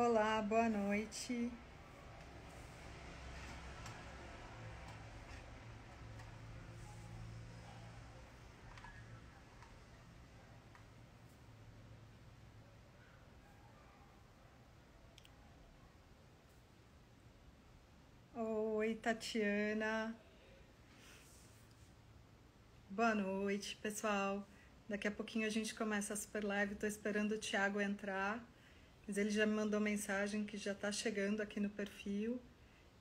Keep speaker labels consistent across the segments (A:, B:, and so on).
A: Olá, boa noite. Oi, Tatiana. Boa noite, pessoal. Daqui a pouquinho a gente começa a super live. Tô esperando o Thiago entrar, mas ele já me mandou mensagem que já tá chegando aqui no perfil.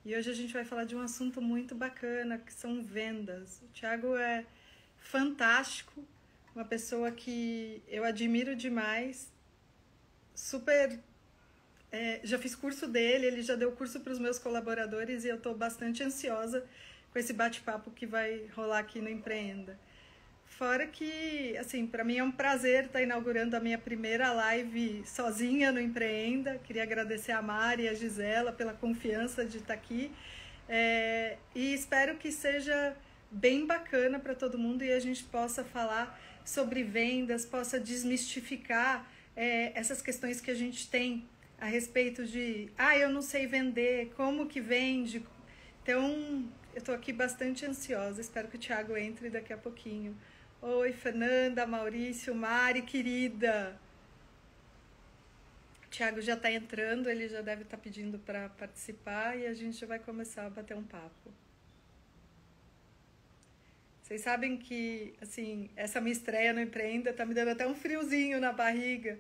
A: E hoje a gente vai falar de um assunto muito bacana, que são vendas. O Thiago é fantástico, uma pessoa que eu admiro demais, super. Já fiz curso dele, ele já deu curso para os meus colaboradores e eu estou bastante ansiosa com esse bate-papo que vai rolar aqui no Empreenda. Fora que, assim, para mim é um prazer estar inaugurando a minha primeira live sozinha no Empreenda. Queria agradecer a Mari e a Gisela pela confiança de estar aqui. E espero que seja bem bacana para todo mundo e a gente possa falar sobre vendas, possa desmistificar essas questões que a gente tem a respeito de, eu não sei vender, como que vende. Então, eu estou aqui bastante ansiosa, espero que o Thiago entre daqui a pouquinho. Oi, Fernanda, Maurício, Mari, querida. O Thiago já está entrando, ele já deve estar pedindo para participar e a gente vai começar a bater um papo. Vocês sabem que, assim, essa minha estreia no Empreenda está me dando até um friozinho na barriga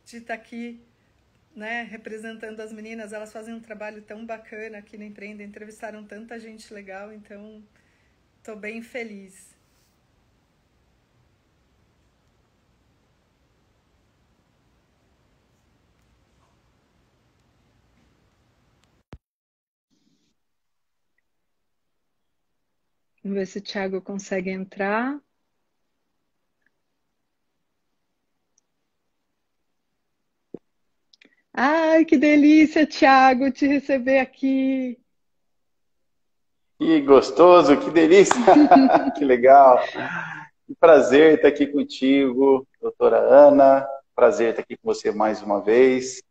A: de estar aqui, né, representando as meninas. Elas fazem um trabalho tão bacana aqui no Empreenda, entrevistaram tanta gente legal, então estou bem feliz. Vamos ver se o Thiago consegue entrar. Ai, que delícia, Thiago, te receber aqui.
B: Que gostoso, que delícia, que legal. Que prazer estar aqui contigo, doutora Ana. Prazer estar aqui com você mais uma vez.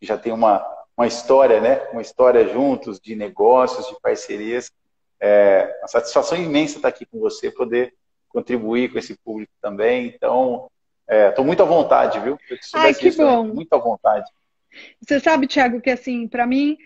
B: Já tem uma história, né? Uma história juntos de negócios, de parcerias. Uma satisfação imensa estar aqui com você, poder contribuir com esse público também. Então, estou muito à vontade, viu? Se eu
A: Ai,
B: soubesse
A: que
B: disso também,
A: bom.
B: muito à vontade.
A: Você sabe, Thiago, que assim, para mim,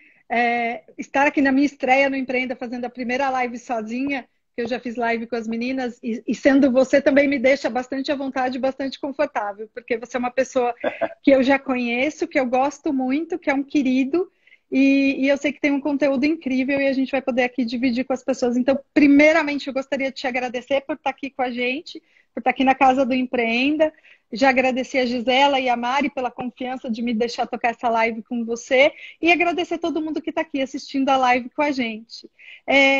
A: estar aqui na minha estreia no Empreenda, fazendo a primeira live sozinha, que eu já fiz live com as meninas, e sendo você também me deixa bastante à vontade, bastante confortável, porque você é uma pessoa que eu já conheço, que eu gosto muito, que é um querido, e eu sei que tem um conteúdo incrível e a gente vai poder aqui dividir com as pessoas. Então, primeiramente, eu gostaria de te agradecer por estar aqui com a gente, por estar aqui na Casa do Empreenda. Já agradeci a Gisela e a Mari pela confiança de me deixar tocar essa live com você e agradecer a todo mundo que está aqui assistindo a live com a gente.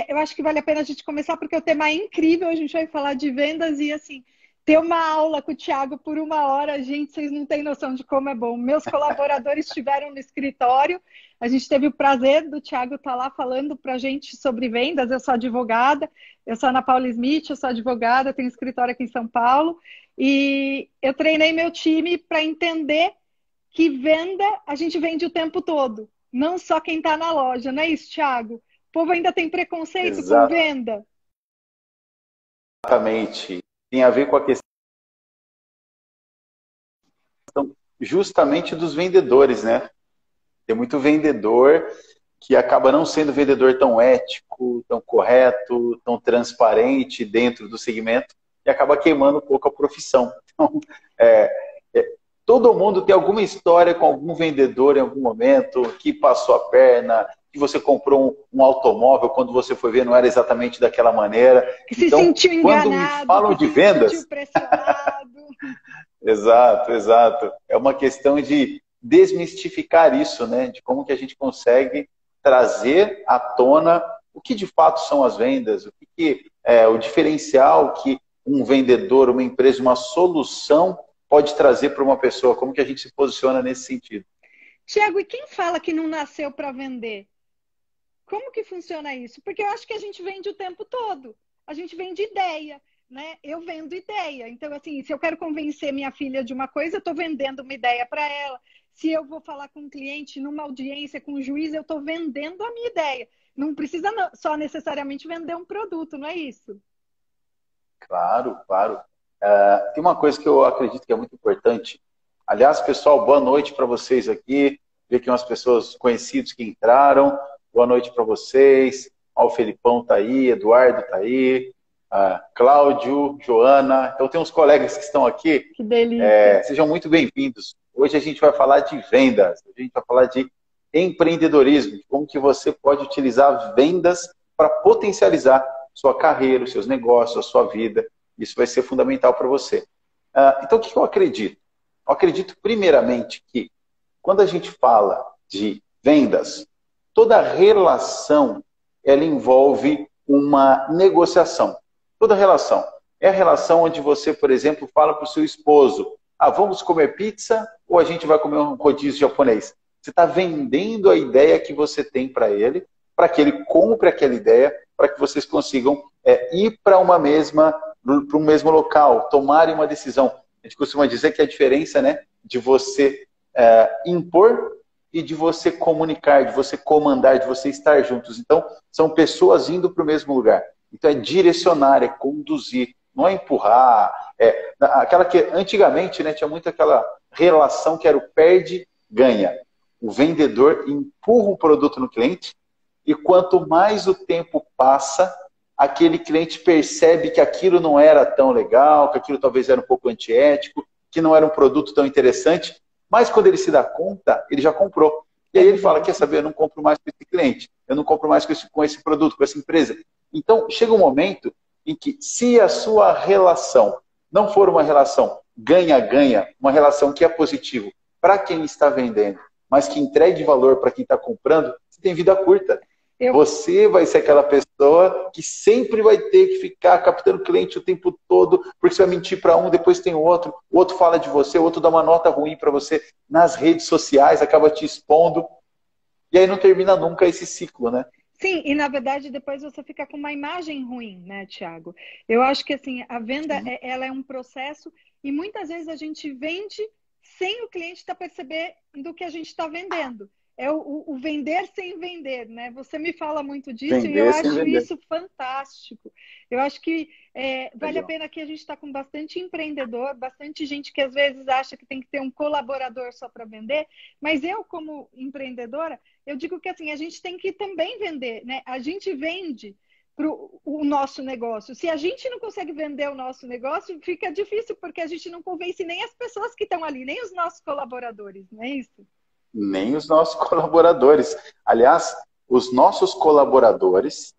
A: Eu acho que vale a pena a gente começar porque o tema é incrível, a gente vai falar de vendas e assim, ter uma aula com o Thiago por uma hora, gente, vocês não têm noção de como é bom. Meus colaboradores estiveram no escritório, a gente teve o prazer do Thiago estar lá falando para a gente sobre vendas. Eu sou advogada, eu sou Ana Paula Smith, eu sou advogada, tenho escritório aqui em São Paulo. E eu treinei meu time para entender que venda a gente vende o tempo todo, não só quem está na loja, não é isso, Thiago? O povo ainda tem preconceito com venda.
B: Exatamente. Tem a ver com a questão justamente dos vendedores, né? Tem muito vendedor que acaba não sendo vendedor tão ético, tão correto, tão transparente dentro do segmento e acaba queimando um pouco a profissão. Então, é, todo mundo tem alguma história com algum vendedor em algum momento que passou a perna, que você comprou um automóvel, quando você foi ver não era exatamente daquela maneira.
A: Que se
B: Então,
A: sentiu
B: quando me
A: enganado,
B: falam
A: que
B: de
A: se sentiu
B: vendas,
A: pressionado.
B: exato, exato. É uma questão de desmistificar isso, né? De como que a gente consegue trazer à tona o que de fato são as vendas, o que é o diferencial que um vendedor, uma empresa, uma solução pode trazer para uma pessoa, como que a gente se posiciona nesse sentido.
A: Tiago, e quem fala que não nasceu para vender? Como que funciona isso? Porque eu acho que a gente vende o tempo todo. A gente vende ideia, né? Eu vendo ideia. Então, assim, se eu quero convencer minha filha de uma coisa, eu estou vendendo uma ideia para ela. se eu vou falar com um cliente numa audiência com um juiz, eu estou vendendo a minha ideia. Não precisa só necessariamente vender um produto, não é isso?
B: Claro, claro. Tem uma coisa que eu acredito que é muito importante. Aliás, pessoal, boa noite para vocês aqui. Ver aqui umas pessoas conhecidas que entraram. Boa noite para vocês. Ó, o Felipão está aí, Eduardo está aí, Cláudio, Joana. Então, tem uns colegas que estão aqui.
A: Que delícia.
B: Sejam muito bem-vindos. Hoje a gente vai falar de vendas. A gente vai falar de empreendedorismo. Como que você pode utilizar vendas para potencializar sua carreira, os seus negócios, a sua vida. Isso vai ser fundamental para você. Então, o que eu acredito? Eu acredito, primeiramente, que quando a gente fala de vendas, toda relação ela envolve uma negociação. Toda relação. É a relação onde você, por exemplo, fala para o seu esposo: vamos comer pizza ou a gente vai comer um rodízio japonês? Você está vendendo a ideia que você tem para ele, para que ele compre aquela ideia, para que vocês consigam ir para um mesmo local, tomarem uma decisão. A gente costuma dizer que a diferença, né, de você impor e de você comunicar, de você comandar, de você estar juntos. Então, são pessoas indo para o mesmo lugar. Então, é direcionar, é conduzir, não é empurrar. Aquela que antigamente, né, tinha muito aquela relação que era o perde-ganha. O vendedor empurra um produto no cliente e quanto mais o tempo passa, aquele cliente percebe que aquilo não era tão legal, que aquilo talvez era um pouco antiético, que não era um produto tão interessante, mas quando ele se dá conta, ele já comprou. E aí ele fala: quer saber, eu não compro mais com esse cliente, eu não compro mais com esse produto, com essa empresa. Então, chega um momento em que, se a sua relação não for uma relação ganha-ganha, uma relação que é positiva para quem está vendendo, mas que entregue valor para quem está comprando, você tem vida curta. Você vai ser aquela pessoa que sempre vai ter que ficar captando cliente o tempo todo, porque você vai mentir para um, depois tem o outro fala de você, o outro dá uma nota ruim para você nas redes sociais, acaba te expondo, e aí não termina nunca esse ciclo, né?
A: Sim, e na verdade depois você fica com uma imagem ruim, né, Thiago? Eu acho que assim, a venda ela é um processo e muitas vezes a gente vende sem o cliente estar percebendo o que a gente está vendendo. É o vender sem vender, né? Você me fala muito disso e eu acho isso fantástico. Eu acho que vale a pena que a gente está com bastante empreendedor, bastante gente que às vezes acha que tem que ter um colaborador só para vender, mas eu, como empreendedora, eu digo que assim, a gente tem que também vender, né? A gente vende o nosso negócio. Se a gente não consegue vender o nosso negócio, fica difícil, porque a gente não convence nem as pessoas que estão ali, nem os nossos colaboradores, não é isso?
B: Nem os nossos colaboradores. Aliás, os nossos colaboradores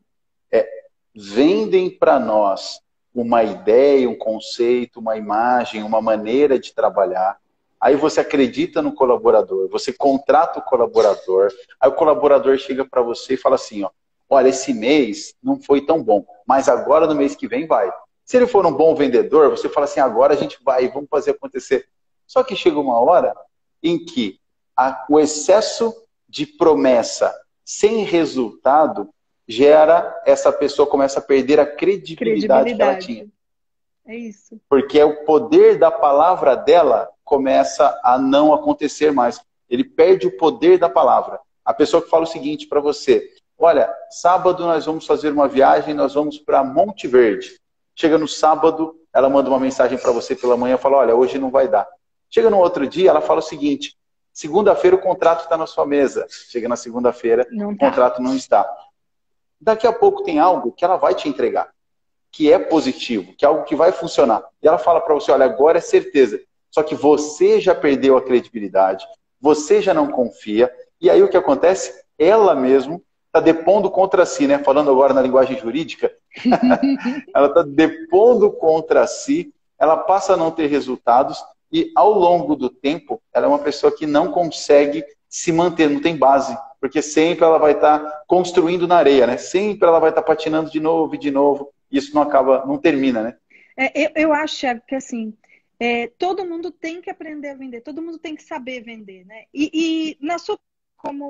B: vendem para nós uma ideia, um conceito, uma imagem, uma maneira de trabalhar. Aí você acredita no colaborador, você contrata o colaborador, aí o colaborador chega para você e fala assim: olha, esse mês não foi tão bom, mas agora no mês que vem vai. Se ele for um bom vendedor, você fala assim: agora a gente vai, vamos fazer acontecer. Só que chega uma hora em que o excesso de promessa sem resultado gera, essa pessoa começa a perder a credibilidade que ela tinha.
A: É isso.
B: Porque o poder da palavra dela começa a não acontecer mais. Ele perde o poder da palavra. A pessoa que fala o seguinte para você: olha, sábado nós vamos fazer uma viagem, nós vamos para Monte Verde. Chega no sábado, ela manda uma mensagem para você pela manhã e fala: olha, hoje não vai dar. Chega no outro dia, ela fala o seguinte: segunda-feira o contrato está na sua mesa. Chega na segunda-feira, o contrato não está. Daqui a pouco tem algo que ela vai te entregar, que é positivo, que é algo que vai funcionar. E ela fala para você: olha, agora é certeza. Só que você já perdeu a credibilidade, você já não confia, e aí o que acontece? Ela mesmo está depondo contra si, né? Falando agora na linguagem jurídica, ela está depondo contra si, ela passa a não ter resultados, e ao longo do tempo, ela é uma pessoa que não consegue se manter, não tem base, porque sempre ela vai estar construindo na areia, né? Sempre ela vai estar patinando de novo e de novo, e isso não acaba, não termina, né?
A: Eu acho, Thiago, que assim, todo mundo tem que aprender a vender, todo mundo tem que saber vender, né? E na sua, como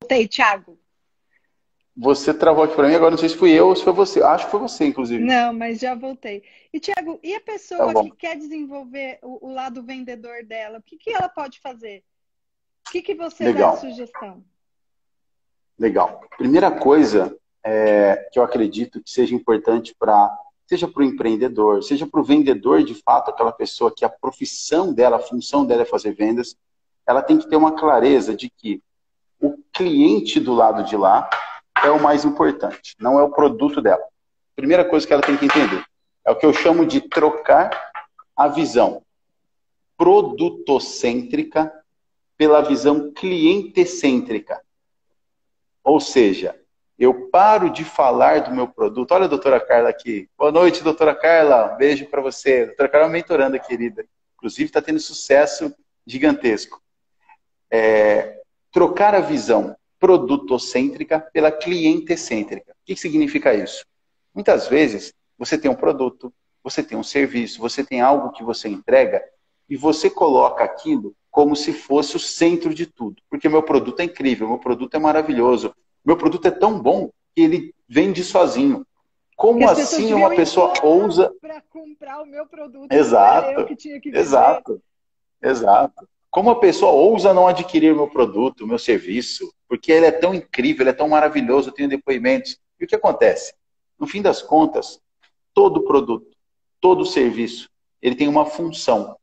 A: Voltei, Thiago.
B: Você travou aqui para mim, agora não sei se fui eu ou se foi você. Acho que foi você, inclusive.
A: Não, mas já voltei. E, Thiago, e a
B: Tá
A: pessoa
B: bom.
A: que quer desenvolver o lado vendedor dela, o que que ela pode fazer? O que que você dá de
B: Legal,
A: sugestão?
B: legal. Primeira coisa que eu acredito que seja importante seja para o empreendedor, seja para o vendedor, de fato, aquela pessoa que a profissão dela, a função dela é fazer vendas, ela tem que ter uma clareza de que o cliente do lado de lá é o mais importante, não é o produto dela. Primeira coisa que ela tem que entender é o que eu chamo de trocar a visão produtocêntrica pela visão clientecêntrica. Ou seja, eu paro de falar do meu produto. Olha a doutora Carla aqui. Boa noite, doutora Carla. Um beijo para você. Doutora Carla é uma mentoranda querida. Inclusive, está tendo sucesso gigantesco. Trocar a visão produtocêntrica pela clientecêntrica. O que significa isso? Muitas vezes, você tem um produto, você tem um serviço, você tem algo que você entrega e você coloca aquilo como se fosse o centro de tudo. Porque meu produto é incrível, meu produto é maravilhoso, meu produto é tão bom que ele vende sozinho. Como assim uma pessoa ousa...
A: para comprar o meu produto?
B: Exato,
A: Não era eu que tinha que vender.
B: exato, exato. Como a pessoa ousa não adquirir o meu produto, o meu serviço, porque ele é tão incrível, ele é tão maravilhoso, eu tenho depoimentos. E o que acontece? No fim das contas, todo produto, todo serviço, ele tem uma função,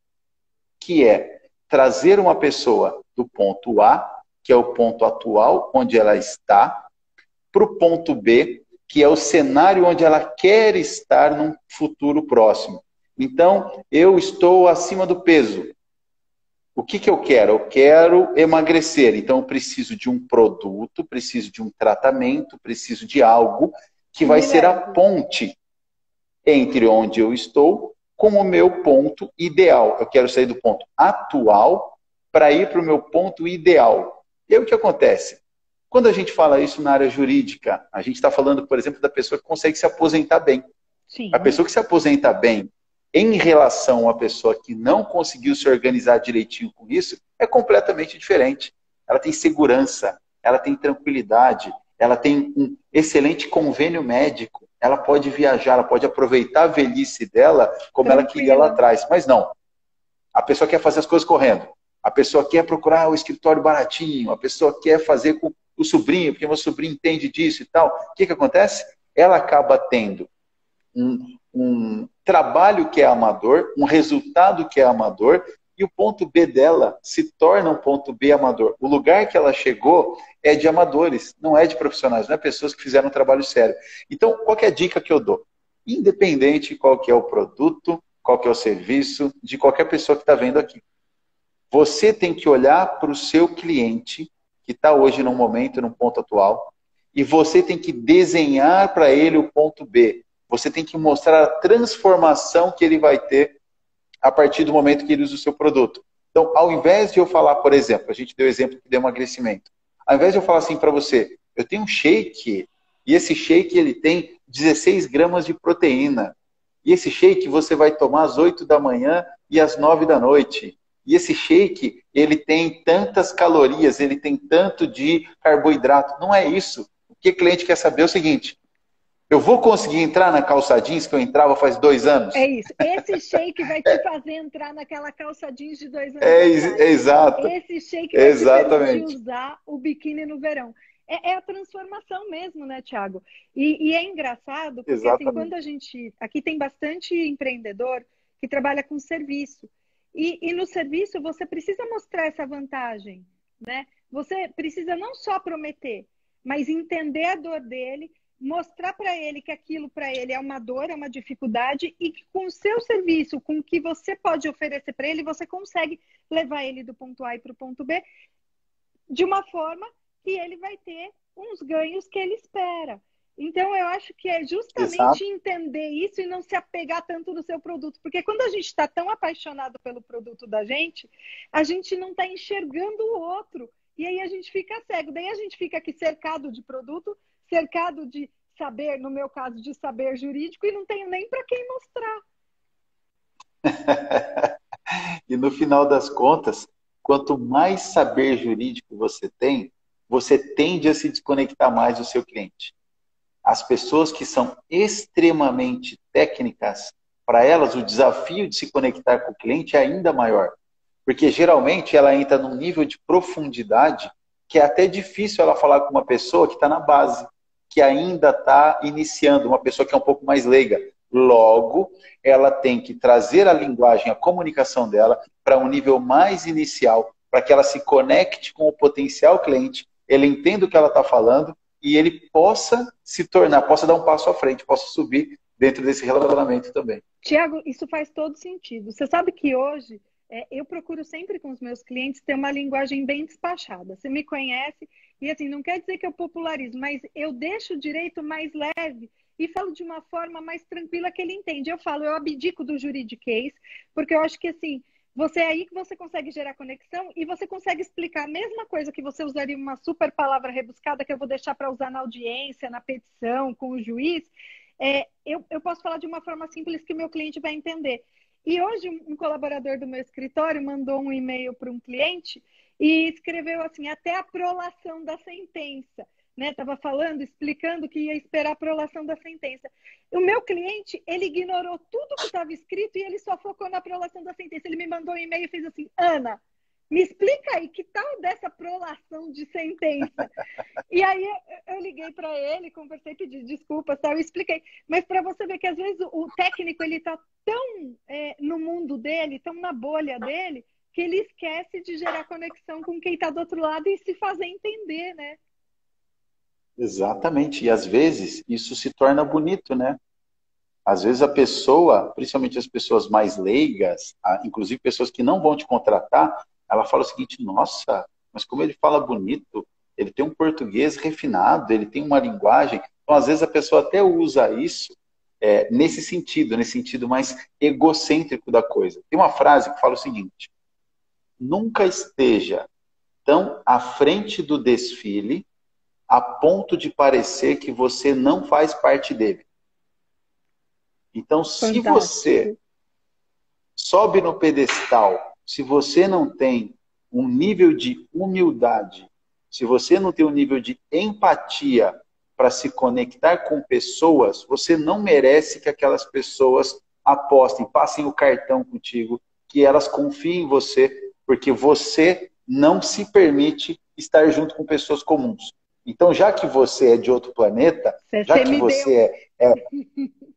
B: que é trazer uma pessoa do ponto A, que é o ponto atual, onde ela está, para o ponto B, que é o cenário onde ela quer estar num futuro próximo. Então, eu estou acima do peso. O que que eu quero? Eu quero emagrecer. Então, eu preciso de um produto, preciso de um tratamento, preciso de algo que vai ser a ponte entre onde eu estou com o meu ponto ideal. Eu quero sair do ponto atual para ir para o meu ponto ideal. E aí o que acontece? Quando a gente fala isso na área jurídica, a gente está falando, por exemplo, da pessoa que consegue se aposentar bem.
A: Sim.
B: A pessoa que se aposenta bem em relação à pessoa que não conseguiu se organizar direitinho com isso, é completamente diferente. Ela tem segurança, ela tem tranquilidade, ela tem um excelente convênio médico, ela pode viajar, ela pode aproveitar a velhice dela como ela queria lá atrás. Mas não, a pessoa quer fazer as coisas correndo, a pessoa quer procurar o escritório baratinho, a pessoa quer fazer com o sobrinho, porque meu sobrinho entende disso e tal. O que acontece? Ela acaba tendo um trabalho que é amador, um resultado que é amador, e o ponto B dela se torna um ponto B amador. O lugar que ela chegou é de amadores, não é de profissionais, não é pessoas que fizeram um trabalho sério. Então, qual que é a dica que eu dou? Independente qual que é o produto, qual que é o serviço, de qualquer pessoa que está vendo aqui. Você tem que olhar para o seu cliente, que está hoje num momento, num ponto atual, e você tem que desenhar para ele o ponto B. Você tem que mostrar a transformação que ele vai ter a partir do momento que ele usa o seu produto. Então, ao invés de eu falar, por exemplo, a gente deu o exemplo de emagrecimento. Ao invés de eu falar assim para você, eu tenho um shake, e esse shake ele tem 16 gramas de proteína. E esse shake você vai tomar às 8 da manhã e às 9 da noite. E esse shake, ele tem tantas calorias, ele tem tanto de carboidrato. Não é isso. O que o cliente quer saber é o seguinte: eu vou conseguir entrar na calça jeans que eu entrava faz 2 anos?
A: É isso. Esse shake vai te fazer entrar naquela calça jeans de 2 anos
B: atrás. Exato.
A: Esse shake vai te permitir usar o biquíni no verão. É a transformação mesmo, né, Thiago? E é engraçado, porque assim, quando a gente... Aqui tem bastante empreendedor que trabalha com serviço. E no serviço você precisa mostrar essa vantagem, né? Você precisa não só prometer, mas entender a dor dele, mostrar para ele que aquilo para ele é uma dor, é uma dificuldade e que com o seu serviço, com o que você pode oferecer para ele, você consegue levar ele do ponto A para o ponto B de uma forma que ele vai ter uns ganhos que ele espera. Então, eu acho que é justamente entender isso e não se apegar tanto no seu produto. Porque quando a gente está tão apaixonado pelo produto da gente, a gente não está enxergando o outro. E aí a gente fica cego. Daí a gente fica aqui cercado de produto, cercado de saber, no meu caso, de saber jurídico, e não tenho nem para quem mostrar.
B: E no final das contas, quanto mais saber jurídico você tem, você tende a se desconectar mais do seu cliente. As pessoas que são extremamente técnicas, para elas o desafio de se conectar com o cliente é ainda maior. Porque geralmente ela entra num nível de profundidade que é até difícil ela falar com uma pessoa que está na base, que ainda está iniciando, uma pessoa que é um pouco mais leiga. Logo, ela tem que trazer a linguagem, a comunicação dela para um nível mais inicial, para que ela se conecte com o potencial cliente, ele entenda o que ela está falando e ele possa se tornar, possa dar um passo à frente, possa subir dentro desse relacionamento também.
A: Tiago, isso faz todo sentido. Você sabe que hoje eu procuro sempre com os meus clientes ter uma linguagem bem despachada. Você me conhece e assim, não quer dizer que eu popularizo, mas eu deixo o direito mais leve e falo de uma forma mais tranquila que ele entende. Eu abdico do juridiquês, porque eu acho que assim, você é aí que você consegue gerar conexão e você consegue explicar a mesma coisa que você usaria uma super palavra rebuscada que eu vou deixar para usar na audiência, na petição, com o juiz. Eu posso falar de uma forma simples que meu cliente vai entender. E hoje um colaborador do meu escritório mandou um e-mail para um cliente e escreveu assim, até a prolação da sentença. Estava falando, explicando que ia esperar a prolação da sentença. O meu cliente, ele ignorou tudo que estava escrito e ele só focou na prolação da sentença. Ele me mandou um e-mail e fez assim, Ana, me explica aí, que tal dessa prolação de sentença? E aí eu liguei para ele, conversei, pedi desculpas, tal, eu expliquei. Mas para você ver que às vezes o técnico ele está tão no mundo dele, tão na bolha dele, que ele esquece de gerar conexão com quem está do outro lado e se fazer entender, né?
B: Exatamente. E às vezes isso se torna bonito, né? Às vezes a pessoa, principalmente as pessoas mais leigas, inclusive pessoas que não vão te contratar, ela fala o seguinte, nossa, mas como ele fala bonito, ele tem um português refinado, ele tem uma linguagem. Então, às vezes a pessoa até usa isso nesse sentido mais egocêntrico da coisa. Tem uma frase que fala o seguinte, nunca esteja tão à frente do desfile a ponto de parecer que você não faz parte dele. Então, se você sobe no pedestal, se você não tem um nível de humildade, se você não tem um nível de empatia para se conectar com pessoas, você não merece que aquelas pessoas apostem, passem o cartão contigo, que elas confiem em você, porque você não se permite estar junto com pessoas comuns. Então, já que você é de outro planeta, já que você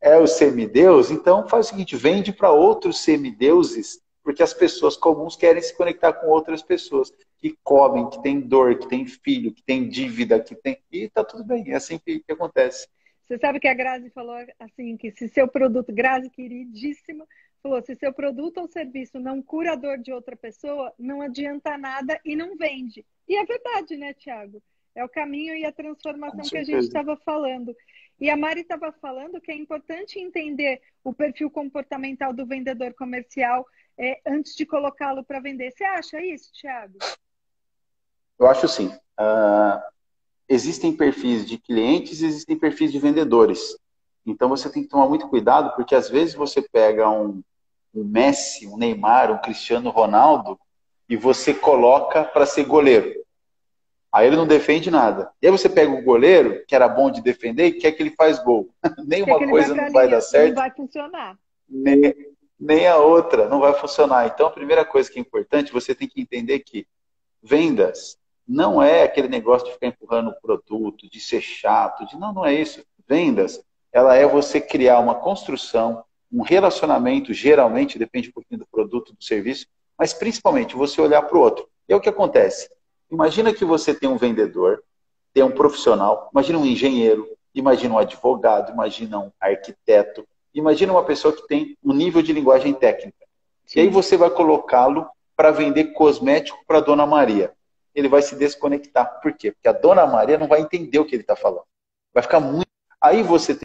B: é o semideus, então faz o seguinte, vende para outros semideuses, porque as pessoas comuns querem se conectar com outras pessoas que comem, que têm dor, que têm filho, que têm dívida, que tem... E tá tudo bem, é assim que acontece.
A: Você sabe que a Grazi falou assim, que se seu produto, Grazi queridíssima, falou, se seu produto ou serviço não cura a dor de outra pessoa, não adianta nada e não vende. E é verdade, né, Tiago? É o caminho e a transformação que a gente estava falando. E a Mari estava falando que é importante entender o perfil comportamental do vendedor comercial antes de colocá-lo para vender. Você acha isso, Tiago?
B: Eu acho sim. Existem perfis de clientes e existem perfis de vendedores. Então você tem que tomar muito cuidado, porque às vezes você pega um Messi, um Neymar, um Cristiano Ronaldo e você coloca para ser goleiro. Aí ele não defende nada. E aí você pega o goleiro, que era bom de defender, e quer que ele faz gol. Nenhuma coisa não vai dar certo.
A: Não vai funcionar.
B: Nem a outra não vai funcionar. Então, a primeira coisa que é importante, você tem que entender que vendas não é aquele negócio de ficar empurrando o produto, de ser chato, não é isso. Vendas, ela é você criar uma construção, um relacionamento, geralmente, depende um pouquinho do produto, do serviço, mas principalmente você olhar para o outro. E é o que acontece. Imagina que você tem um vendedor, tem um profissional, imagina um engenheiro, imagina um advogado, imagina um arquiteto, imagina uma pessoa que tem um nível de linguagem técnica. Sim. E aí você vai colocá-lo para vender cosmético para a Dona Maria. Ele vai se desconectar. Por quê? Porque a Dona Maria não vai entender o que ele está falando. Vai ficar muito... Aí você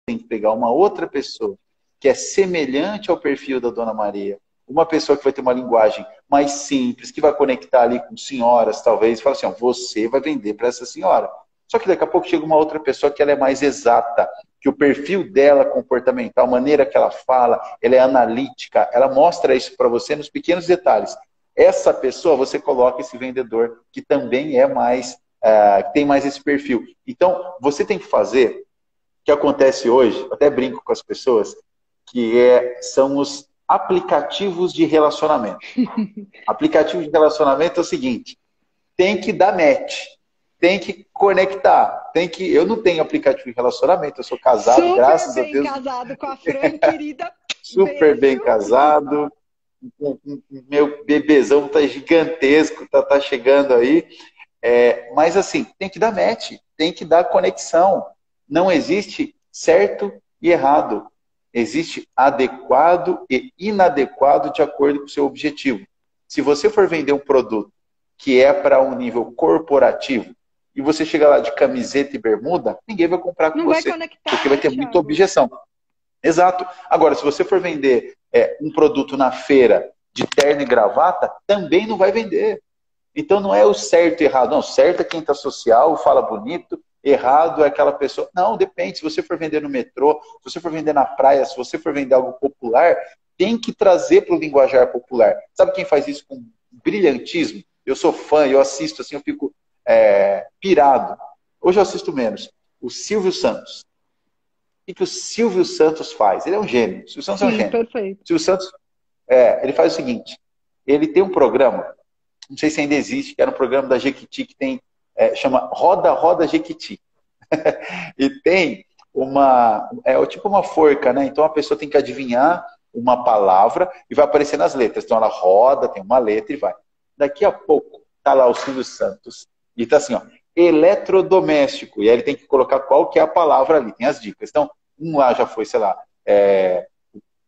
B: tem que pegar uma outra pessoa que é semelhante ao perfil da Dona Maria, uma pessoa que vai ter uma linguagem mais simples, que vai conectar ali com senhoras, talvez, e fala assim, ó, você vai vender para essa senhora. Só que daqui a pouco chega uma outra pessoa que ela é mais exata, que o perfil dela comportamental, a maneira que ela fala, ela é analítica, ela mostra isso para você nos pequenos detalhes. essa pessoa, você coloca esse vendedor que também é mais, que tem mais esse perfil. Então, você tem que fazer o que acontece hoje, eu até brinco com as pessoas, são os aplicativos de relacionamento. Aplicativo de relacionamento é o seguinte, tem que dar match, tem que conectar, eu não tenho aplicativo de relacionamento, eu sou casado,
A: Super
B: graças a
A: bem
B: Deus.
A: casado com a Fran, querida.
B: Super bem
A: Beijo.
B: casado, meu bebezão tá gigantesco, tá chegando aí. Mas assim, tem que dar match, tem que dar conexão. Não existe certo e errado. Existe adequado e inadequado de acordo com o seu objetivo. Se você for vender um produto que é para um nível corporativo e você chegar lá de camiseta e bermuda, ninguém vai comprar com você. Porque vai ter muita objeção. Exato. Agora, se você for vender um produto na feira de terno e gravata, também não vai vender. Então não é o certo e errado. Não, certo é quem está social, fala bonito, errado é aquela pessoa. Não, depende. Se você for vender no metrô, se você for vender na praia, se você for vender algo popular, tem que trazer para o linguajar popular. Sabe quem faz isso com brilhantismo? Eu sou fã, eu assisto assim, eu fico pirado. Hoje eu assisto menos. O Silvio Santos. O que o Silvio Santos faz? Ele é um gênio. O Silvio Santos é um gênio.
A: Perfeito.
B: O Silvio Santos, ele faz o seguinte, ele tem um programa, não sei se ainda existe, que era um programa da Jequiti que tem, chama Roda, Roda Jequiti. E tem tipo uma forca, né? Então a pessoa tem que adivinhar uma palavra e vai aparecer nas letras. Então ela roda, tem uma letra e vai. Daqui a pouco, tá lá o Silvio Santos e tá assim, ó, eletrodoméstico. E aí ele tem que colocar qual que é a palavra ali, tem as dicas. Então, um lá já foi, sei lá,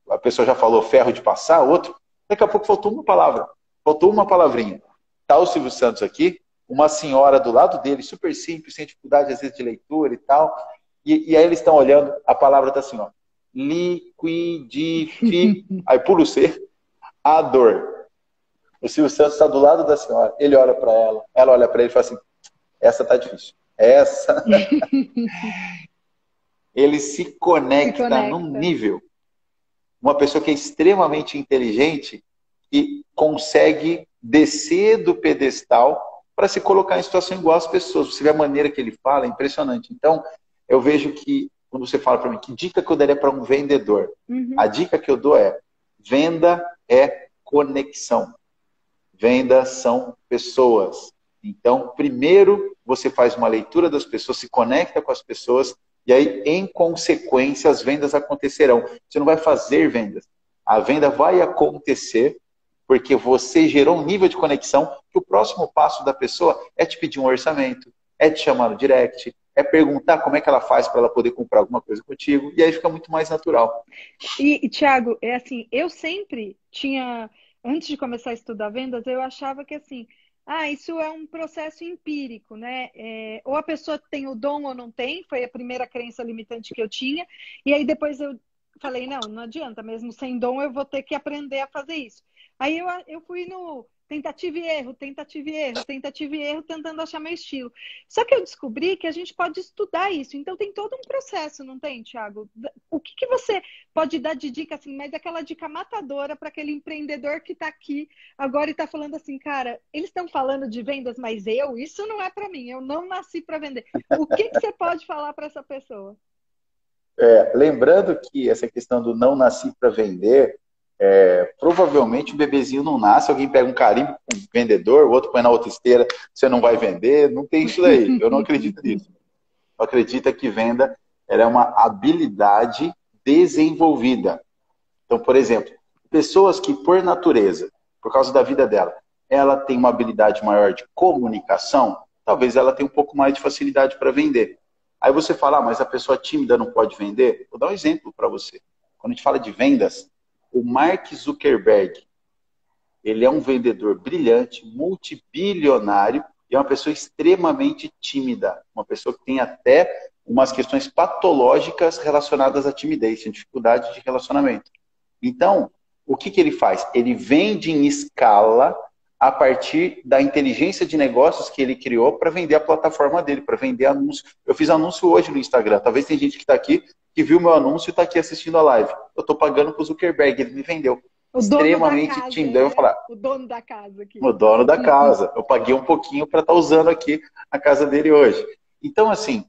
B: a pessoa já falou ferro de passar, outro, daqui a pouco faltou uma palavra, faltou uma palavrinha. Tá o Silvio Santos aqui, uma senhora do lado dele, super simples, sem dificuldade às vezes de leitura e tal, e aí eles estão olhando, a palavra tá assim, ó, aí pula o C, a dor. O Silvio Santos está do lado da senhora, ele olha para ela olha para ele e fala assim, essa tá difícil, essa... Ele se conecta num nível. Uma pessoa que é extremamente inteligente e consegue descer do pedestal para se colocar em situação igual às pessoas. Você vê a maneira que ele fala, é impressionante. Então, eu vejo que, quando você fala para mim, que dica que eu daria para um vendedor? A dica que eu dou venda é conexão. Venda são pessoas. Então, primeiro, você faz uma leitura das pessoas, se conecta com as pessoas, e aí, em consequência, as vendas acontecerão. Você não vai fazer vendas. A venda vai acontecer porque você gerou um nível de conexão que o próximo passo da pessoa é te pedir um orçamento, é te chamar no direct, é perguntar como é que ela faz para ela poder comprar alguma coisa contigo, e aí fica muito mais natural.
A: E Thiago, é assim, eu sempre tinha, antes de começar a estudar vendas, eu achava que assim, isso é um processo empírico, né? Ou a pessoa tem o dom ou não tem, foi a primeira crença limitante que eu tinha. E aí depois eu falei, não adianta, mesmo sem dom eu vou ter que aprender a fazer isso. Aí eu fui no tentativa e erro, tentativa e erro, tentativa e erro, tentando achar meu estilo. Só que eu descobri que a gente pode estudar isso. Então tem todo um processo, não tem, Thiago? O que você pode dar de dica, assim, mas aquela dica matadora para aquele empreendedor que está aqui agora e está falando assim, cara, eles estão falando de vendas, mas isso não é para mim, eu não nasci para vender. O que você pode falar para essa pessoa?
B: Lembrando que essa questão do não nasci para vender, provavelmente o bebezinho não nasce, alguém pega um carimbo com um vendedor, o outro põe na outra esteira, você não vai vender, não tem isso daí. Eu não acredito nisso. Eu acredito que venda ela é uma habilidade desenvolvida. Então, por exemplo, pessoas que, por natureza, por causa da vida dela, ela tem uma habilidade maior de comunicação, talvez ela tenha um pouco mais de facilidade para vender. Aí você fala, mas a pessoa tímida não pode vender? Vou dar um exemplo para você. Quando a gente fala de vendas, o Mark Zuckerberg, ele é um vendedor brilhante, multibilionário, e é uma pessoa extremamente tímida. Uma pessoa que tem até umas questões patológicas relacionadas à timidez, à dificuldade de relacionamento. Então, o que ele faz? Ele vende em escala a partir da inteligência de negócios que ele criou para vender a plataforma dele, para vender anúncio. Eu fiz anúncio hoje no Instagram. Talvez tem gente que está aqui, que viu meu anúncio e está aqui assistindo a live. Eu estou pagando para o Zuckerberg, ele me vendeu.
A: O dono da
B: extremamente
A: casa,
B: tímido. Aí eu
A: né?
B: vou falar,
A: O dono da casa aqui.
B: o dono da casa. Eu paguei um pouquinho para estar usando aqui a casa dele hoje. Então, assim,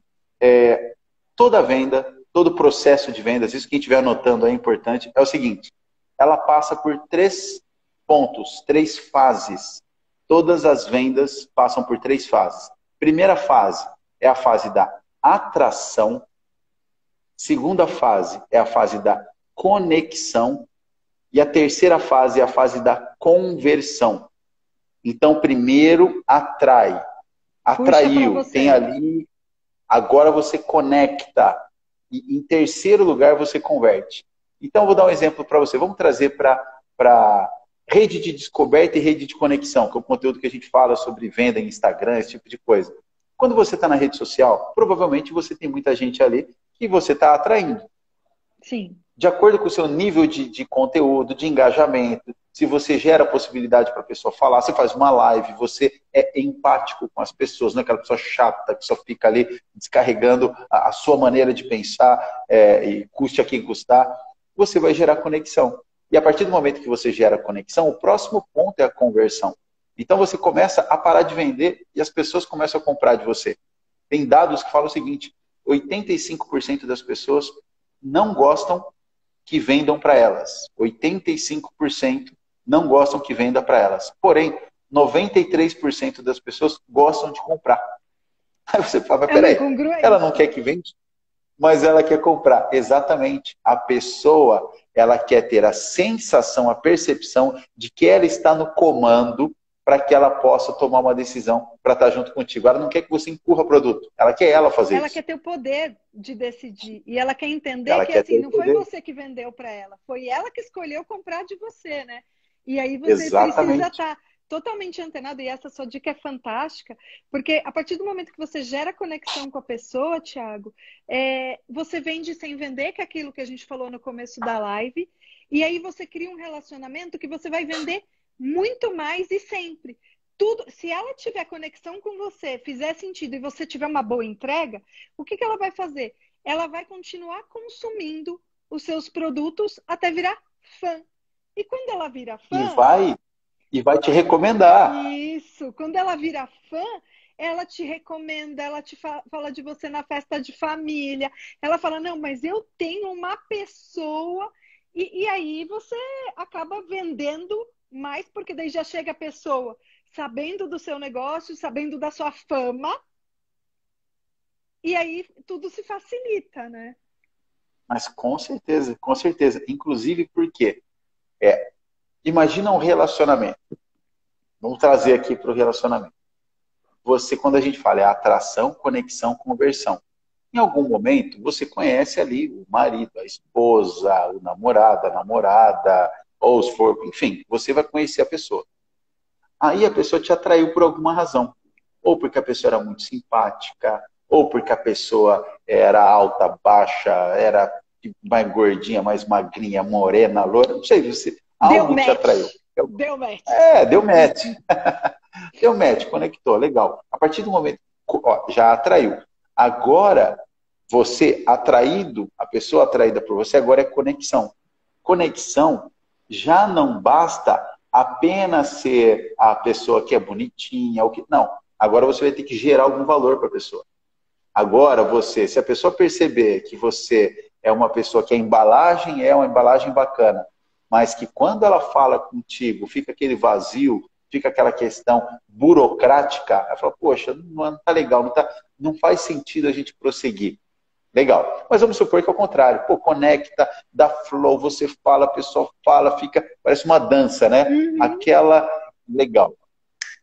B: toda venda, todo processo de vendas, isso quem estiver anotando é importante, é o seguinte, ela passa por 3 pontos, 3 fases. Todas as vendas passam por 3 fases. Primeira fase é a fase da atração. Segunda fase é a fase da conexão. E a terceira fase é a fase da conversão. Então, primeiro atrai.
A: Puxa para
B: Atraiu, tem
A: você.
B: ali, agora você conecta. E em terceiro lugar, você converte. Então, eu vou dar um exemplo para você. Vamos trazer para rede de descoberta e rede de conexão, que é o conteúdo que a gente fala sobre venda em Instagram, esse tipo de coisa. Quando você está na rede social, provavelmente você tem muita gente ali que você está atraindo.
A: Sim.
B: De acordo com o seu nível de conteúdo, de engajamento, se você gera a possibilidade para a pessoa falar, você faz uma live, você é empático com as pessoas, não é aquela pessoa chata que só fica ali descarregando a sua maneira de pensar, e custe a quem custar, você vai gerar conexão. E a partir do momento que você gera conexão, o próximo ponto é a conversão. Então você começa a parar de vender e as pessoas começam a comprar de você. Tem dados que falam o seguinte, 85% das pessoas não gostam que vendam para elas. 85% não gostam que venda para elas. Porém, 93% das pessoas gostam de comprar. Aí você fala, mas
A: É uma
B: peraí, ela
A: incongruência.
B: não quer que vende, mas ela quer comprar. Exatamente. A pessoa, ela quer ter a sensação, a percepção de que ela está no comando para que ela possa tomar uma decisão para estar junto contigo. Ela não quer que você empurra produto. Ela quer ela fazer
A: Ela
B: isso.
A: quer ter o poder de decidir. E ela quer entender
B: Ela
A: que,
B: quer ter
A: assim,
B: o
A: não foi
B: poder.
A: você que vendeu para ela. Foi ela que escolheu comprar de você, né? E aí você precisa
B: Exatamente.
A: estar totalmente antenado. E essa sua dica é fantástica. Porque a partir do momento que você gera conexão com a pessoa, Thiago, você vende sem vender, que é aquilo que a gente falou no começo da live. E aí você cria um relacionamento que você vai vender muito mais e sempre. Tudo, se ela tiver conexão com você, fizer sentido e você tiver uma boa entrega, o que ela vai fazer? Ela vai continuar consumindo os seus produtos até virar fã. E quando ela vira
B: E
A: fã,
B: vai, e vai te recomendar.
A: isso, quando ela vira fã, ela te recomenda, ela te fala de você na festa de família, ela fala, não, mas eu tenho uma pessoa, e aí você acaba vendendo mais, porque daí já chega a pessoa sabendo do seu negócio, sabendo da sua fama, e aí tudo se facilita, né?
B: Mas com certeza, com certeza. Inclusive porque, imagina um relacionamento. Vamos trazer aqui para o relacionamento. Você, quando a gente fala, é atração, conexão, conversão. Em algum momento, você conhece ali o marido, a esposa, o namorado, a namorada, ou se for, enfim, você vai conhecer a pessoa. Aí a pessoa te atraiu por alguma razão. Ou porque a pessoa era muito simpática, ou porque a pessoa era alta, baixa, era mais gordinha, mais magrinha, morena, loura, não sei,
A: Deu
B: algo te atraiu.
A: match. Deu match.
B: Deu match. Deu match, conectou, legal. A partir do momento, ó, já atraiu. Agora, você atraído, a pessoa atraída por você, agora é conexão. Conexão já não basta apenas ser a pessoa que é bonitinha, ou que não. Agora você vai ter que gerar algum valor para a pessoa. Agora você, se a pessoa perceber que você é uma pessoa que a embalagem é uma embalagem bacana, mas que quando ela fala contigo fica aquele vazio, fica aquela questão burocrática, ela fala, poxa, não tá legal, não faz sentido a gente prosseguir. Legal. Mas vamos supor que é o contrário. Pô, conecta, dá flow, você fala, a pessoa fala, fica, parece uma dança, né?
A: Uhum.
B: Aquela, legal.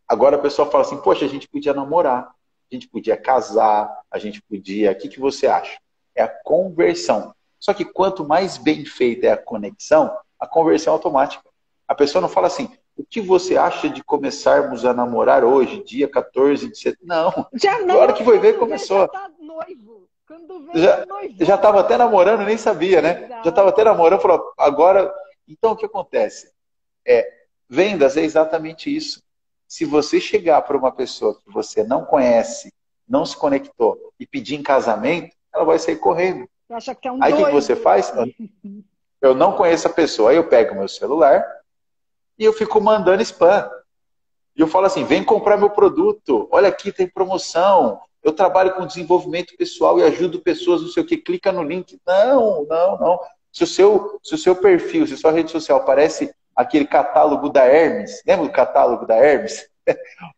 B: Agora a pessoa fala assim, poxa, a gente podia namorar, a gente podia casar, a gente podia, o que você acha? É a conversão. Só que quanto mais bem feita é a conexão, a conversão é automática. A pessoa não fala assim, o que você acha de começarmos a namorar hoje, dia 14 de setembro? Não.
A: Já
B: Na hora
A: namorou,
B: que foi ver,
A: quando vê, já
B: começou.
A: tá noivo. Quando vê, já
B: Já
A: noivou.
B: estava até namorando, nem sabia, né? Já estava até
A: Exato.
B: namorando, falou, agora... Então, o que acontece? Vendas é exatamente isso. Se você chegar para uma pessoa que você não conhece, não se conectou, e pedir em casamento, ela vai sair correndo.
A: Acha que é um
B: Aí o que você
A: doido.
B: faz? Eu não conheço a pessoa. Aí eu pego meu celular e eu fico mandando spam. E eu falo assim, vem comprar meu produto. Olha aqui, tem promoção. Eu trabalho com desenvolvimento pessoal e ajudo pessoas, não sei o que. Clica no link. Não, não, não. Se o seu perfil, se a sua rede social parece aquele catálogo da Hermes, lembra do catálogo da Hermes?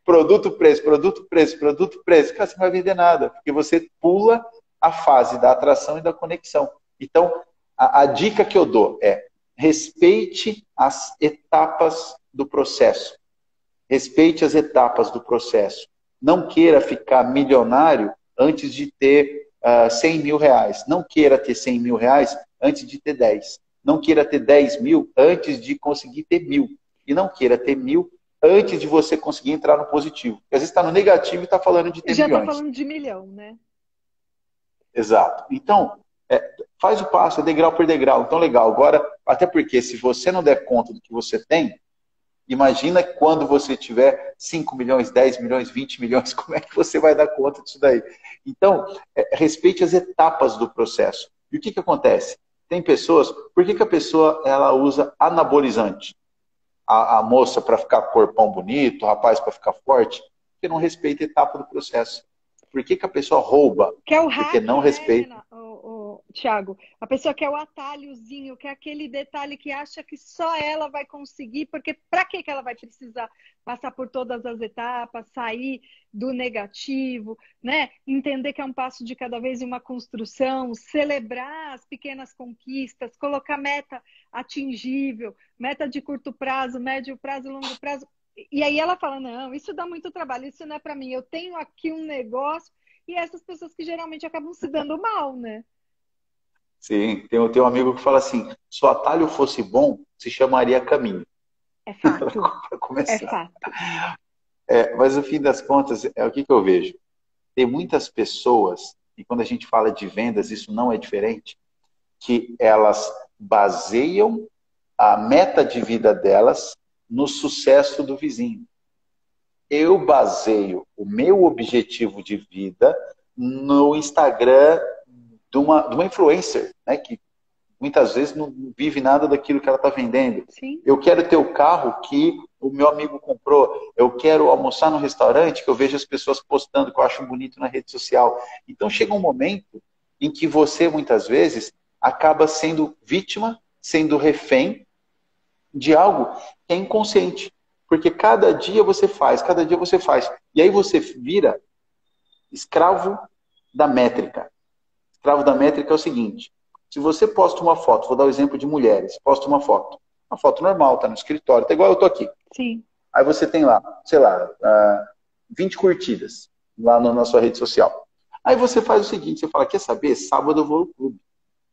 B: Produto, preço, produto, preço, produto, preço. Cara, você não vai vender nada, porque você pula a fase da atração e da conexão. Então, a dica que eu dou é respeite as etapas do processo. Respeite as etapas do processo. Não queira ficar milionário antes de ter 100 mil reais. Não queira ter 100 mil reais antes de ter 10. Não queira ter 10 mil antes de conseguir ter 1.000. E não queira ter 1.000 antes de você conseguir entrar no positivo. Porque às vezes está no negativo e está falando de ter
A: Já está
B: milhões.
A: falando de milhão, né?
B: Exato. Então, faz o passo, é degrau por degrau. Então, legal. Agora, até porque se você não der conta do que você tem, imagina quando você tiver 5 milhões, 10 milhões, 20 milhões, como é que você vai dar conta disso daí? Então, respeite as etapas do processo. E o que acontece? Tem pessoas, por que a pessoa ela usa anabolizante? A moça para ficar corpão bonito, o rapaz para ficar forte, porque não respeita a etapa do processo. Por que a pessoa rouba?
A: Que é o hack,
B: Porque não
A: né,
B: respeita.
A: Thiago? A pessoa quer o atalhozinho, quer aquele detalhe que acha que só ela vai conseguir, porque para que ela vai precisar passar por todas as etapas, sair do negativo, né? Entender que é um passo de cada vez e uma construção, celebrar as pequenas conquistas, colocar meta atingível, meta de curto prazo, médio prazo, longo prazo. E aí ela fala, não, isso dá muito trabalho, isso não é para mim, eu tenho aqui um negócio, e essas pessoas que geralmente acabam se dando mal, né?
B: Sim, tem um amigo que fala assim, se o atalho fosse bom, se chamaria caminho.
A: É fato,
B: Para
A: é
B: começar.
A: fato.
B: Mas no fim das contas, o que eu vejo? Tem muitas pessoas, e quando a gente fala de vendas, isso não é diferente, que elas baseiam a meta de vida delas no sucesso do vizinho. Eu baseio o meu objetivo de vida no Instagram de uma influencer, né, que muitas vezes não vive nada daquilo que ela está vendendo.
A: Sim.
B: Eu quero ter o carro que o meu amigo comprou. Eu quero almoçar no restaurante que eu vejo as pessoas postando, que eu acho bonito na rede social. Então chega um momento em que você, muitas vezes, acaba sendo vítima, sendo refém de algo que é inconsciente. Porque cada dia você faz, cada dia você faz. E aí você vira escravo da métrica. Escravo da métrica é o seguinte: se você posta uma foto, vou dar o exemplo de mulheres, posta uma foto normal, tá no escritório, tá igual eu tô aqui.
A: Sim.
B: Aí você tem lá, sei lá, 20 curtidas lá na sua rede social. Aí você faz o seguinte, você fala, quer saber? Sábado eu vou ao clube.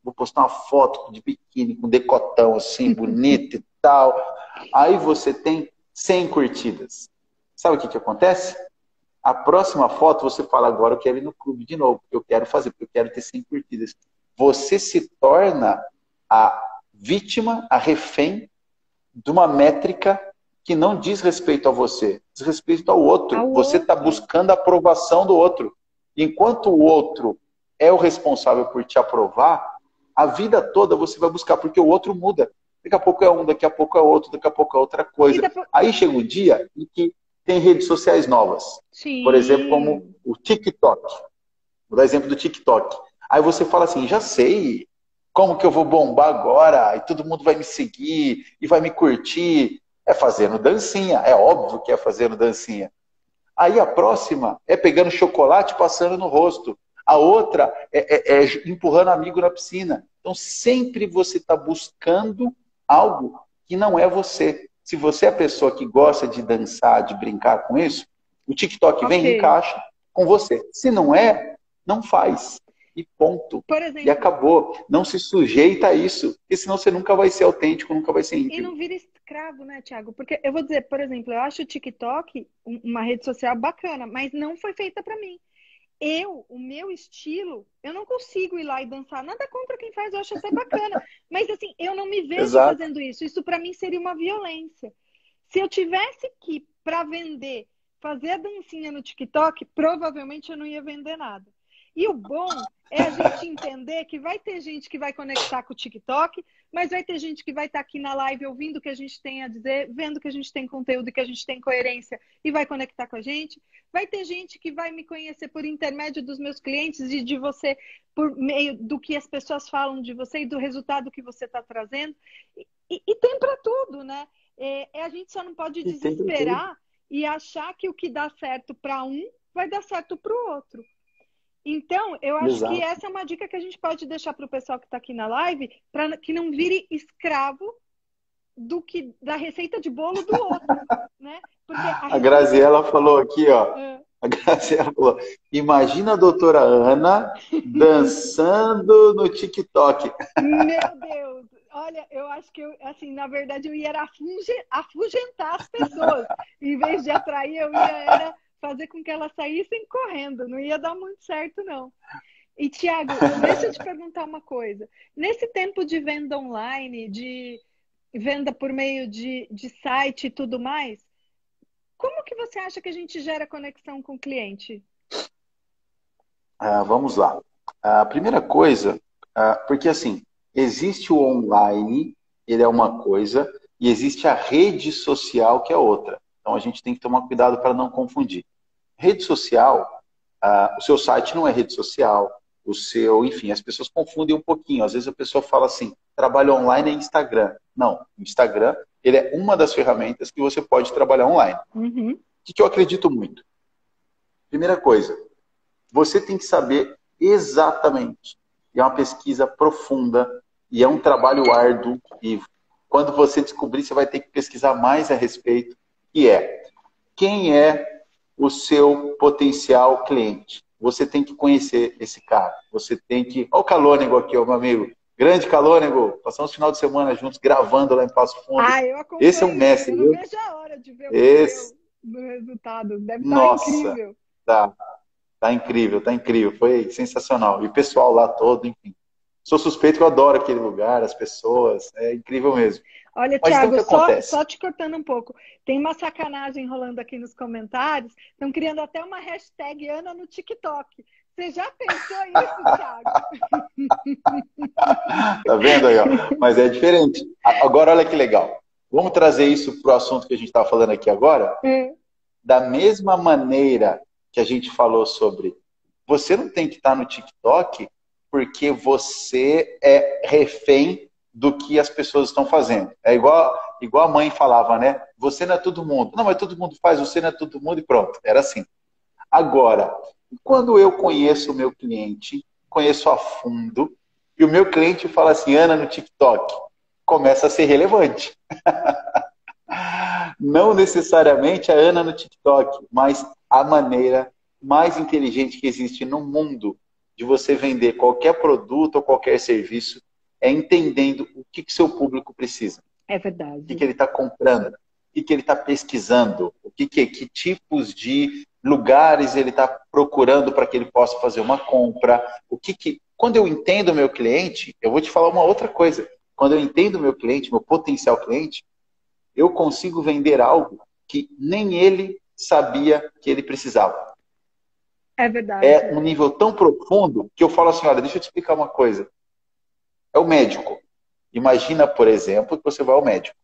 B: Vou postar uma foto de biquíni com decotão assim, bonito e tal. Aí você tem 100 curtidas. Sabe o que acontece? A próxima foto você fala, agora eu quero ir no clube de novo, porque eu quero fazer, porque eu quero ter 100 curtidas. Você se torna a vítima, a refém de uma métrica que não diz respeito a você, diz respeito ao outro. Você está buscando a aprovação do outro. Enquanto o outro é o responsável por te aprovar, a vida toda você vai buscar, porque o outro muda. Daqui a pouco é um, daqui a pouco é outro, daqui a pouco é outra coisa. Aí chega um dia em que tem redes sociais novas.
A: Sim.
B: Por exemplo, como o TikTok. Vou dar exemplo do TikTok. Aí você fala assim, já sei como que eu vou bombar agora, e todo mundo vai me seguir, e vai me curtir. É fazendo dancinha, é óbvio que é fazendo dancinha. Aí a próxima é pegando chocolate e passando no rosto. A outra é empurrando amigo na piscina. Então sempre você está buscando algo que não é você. Se você é a pessoa que gosta de dançar, de brincar com isso, o TikTok vem e encaixa com você. Se não é, não faz. E ponto.
A: Por exemplo,
B: e acabou. Não se sujeita a isso, porque senão você nunca vai ser autêntico, nunca vai ser íntegro.
A: E não vira escravo, né, Thiago? Porque eu vou dizer, por exemplo, eu acho o TikTok uma rede social bacana, mas não foi feita para mim. O meu estilo, eu não consigo ir lá e dançar. Nada contra quem faz, eu acho até bacana. Mas assim, eu não me vejo fazendo isso. Isso para mim seria uma violência. Se eu tivesse que, para vender, fazer a dancinha no TikTok, provavelmente eu não ia vender nada. E o bom é a gente entender que vai ter gente que vai conectar com o TikTok, mas vai ter gente que vai estar aqui na live ouvindo o que a gente tem a dizer, vendo que a gente tem conteúdo e que a gente tem coerência e vai conectar com a gente. Vai ter gente que vai me conhecer por intermédio dos meus clientes e de você, por meio do que as pessoas falam de você e do resultado que você está trazendo. E tem para tudo, né? A gente só não pode desesperar e achar que o que dá certo para um vai dar certo para o outro. Então, eu acho que essa é uma dica que a gente pode deixar para o pessoal que está aqui na live, para que não vire escravo da receita de bolo do outro, né? Porque
B: a Graziella falou aqui, ó. A Graziella falou, imagina a doutora Ana dançando no TikTok.
A: Meu Deus! Olha, eu acho que, assim, na verdade, eu ia afugentar as pessoas. Em vez de atrair, eu ia fazer com que elas saíssem correndo. Não ia dar muito certo, não. E, Thiago, deixa eu te perguntar uma coisa. Nesse tempo de venda online, de venda por meio de site e tudo mais, como que você acha que a gente gera conexão com o cliente?
B: Vamos lá. A primeira coisa, porque assim, existe o online, ele é uma coisa, e existe a rede social, que é outra. Então a gente tem que tomar cuidado para não confundir. Rede social, o seu site não é rede social, enfim, as pessoas confundem um pouquinho. Às vezes a pessoa fala assim, trabalho online é Instagram. Não, o Instagram, ele é uma das ferramentas que você pode trabalhar online.
A: Uhum.
B: O que eu acredito muito? Primeira coisa, você tem que saber exatamente. É uma pesquisa profunda e é um trabalho árduo. E quando você descobrir, você vai ter que pesquisar mais a respeito, que é quem é o seu potencial cliente. Você tem que conhecer esse cara. Você tem que... Olha o Calônego aqui, ó, meu amigo. Grande Calônego. Passamos o final de semana juntos, gravando lá em Passo Fundo.
A: Eu acompanho.
B: Esse é um mestre,
A: viu? Eu não vejo a hora de ver o resultado. Deve estar incrível.
B: Tá incrível, tá incrível. Foi sensacional. E o pessoal lá todo, enfim. Sou suspeito que eu adoro aquele lugar, as pessoas. É incrível mesmo.
A: Olha,
B: mas
A: Thiago,
B: então,
A: só te cortando um pouco. Tem uma sacanagem rolando aqui nos comentários. Estão criando até uma hashtag Ana no TikTok. Você já pensou isso, Thiago?
B: Tá vendo aí, ó? Mas é diferente. Agora, olha que legal. Vamos trazer isso para o assunto que a gente estava falando aqui agora? Da mesma maneira que a gente falou sobre você não tem que estar no TikTok porque você é refém do que as pessoas estão fazendo. É igual a mãe falava, né? Você não é todo mundo. Não, mas todo mundo faz, você não é todo mundo e pronto. Era assim. Agora, quando eu conheço o meu cliente, conheço a fundo, e o meu cliente fala assim, Ana no TikTok, começa a ser relevante. Não necessariamente a Ana no TikTok, mas a maneira mais inteligente que existe no mundo de você vender qualquer produto ou qualquer serviço é entendendo o que seu público precisa.
A: É verdade.
B: O que ele está comprando, o que ele está pesquisando, que tipos de lugares ele está procurando para que ele possa fazer uma compra. Quando eu entendo o meu cliente, eu vou te falar uma outra coisa. Quando eu entendo o meu cliente, meu potencial cliente, eu consigo vender algo que nem ele sabia que ele precisava.
A: É verdade.
B: É um nível tão profundo que eu falo assim, olha, deixa eu te explicar uma coisa. É o médico. Imagina, por exemplo, que você vai ao médico.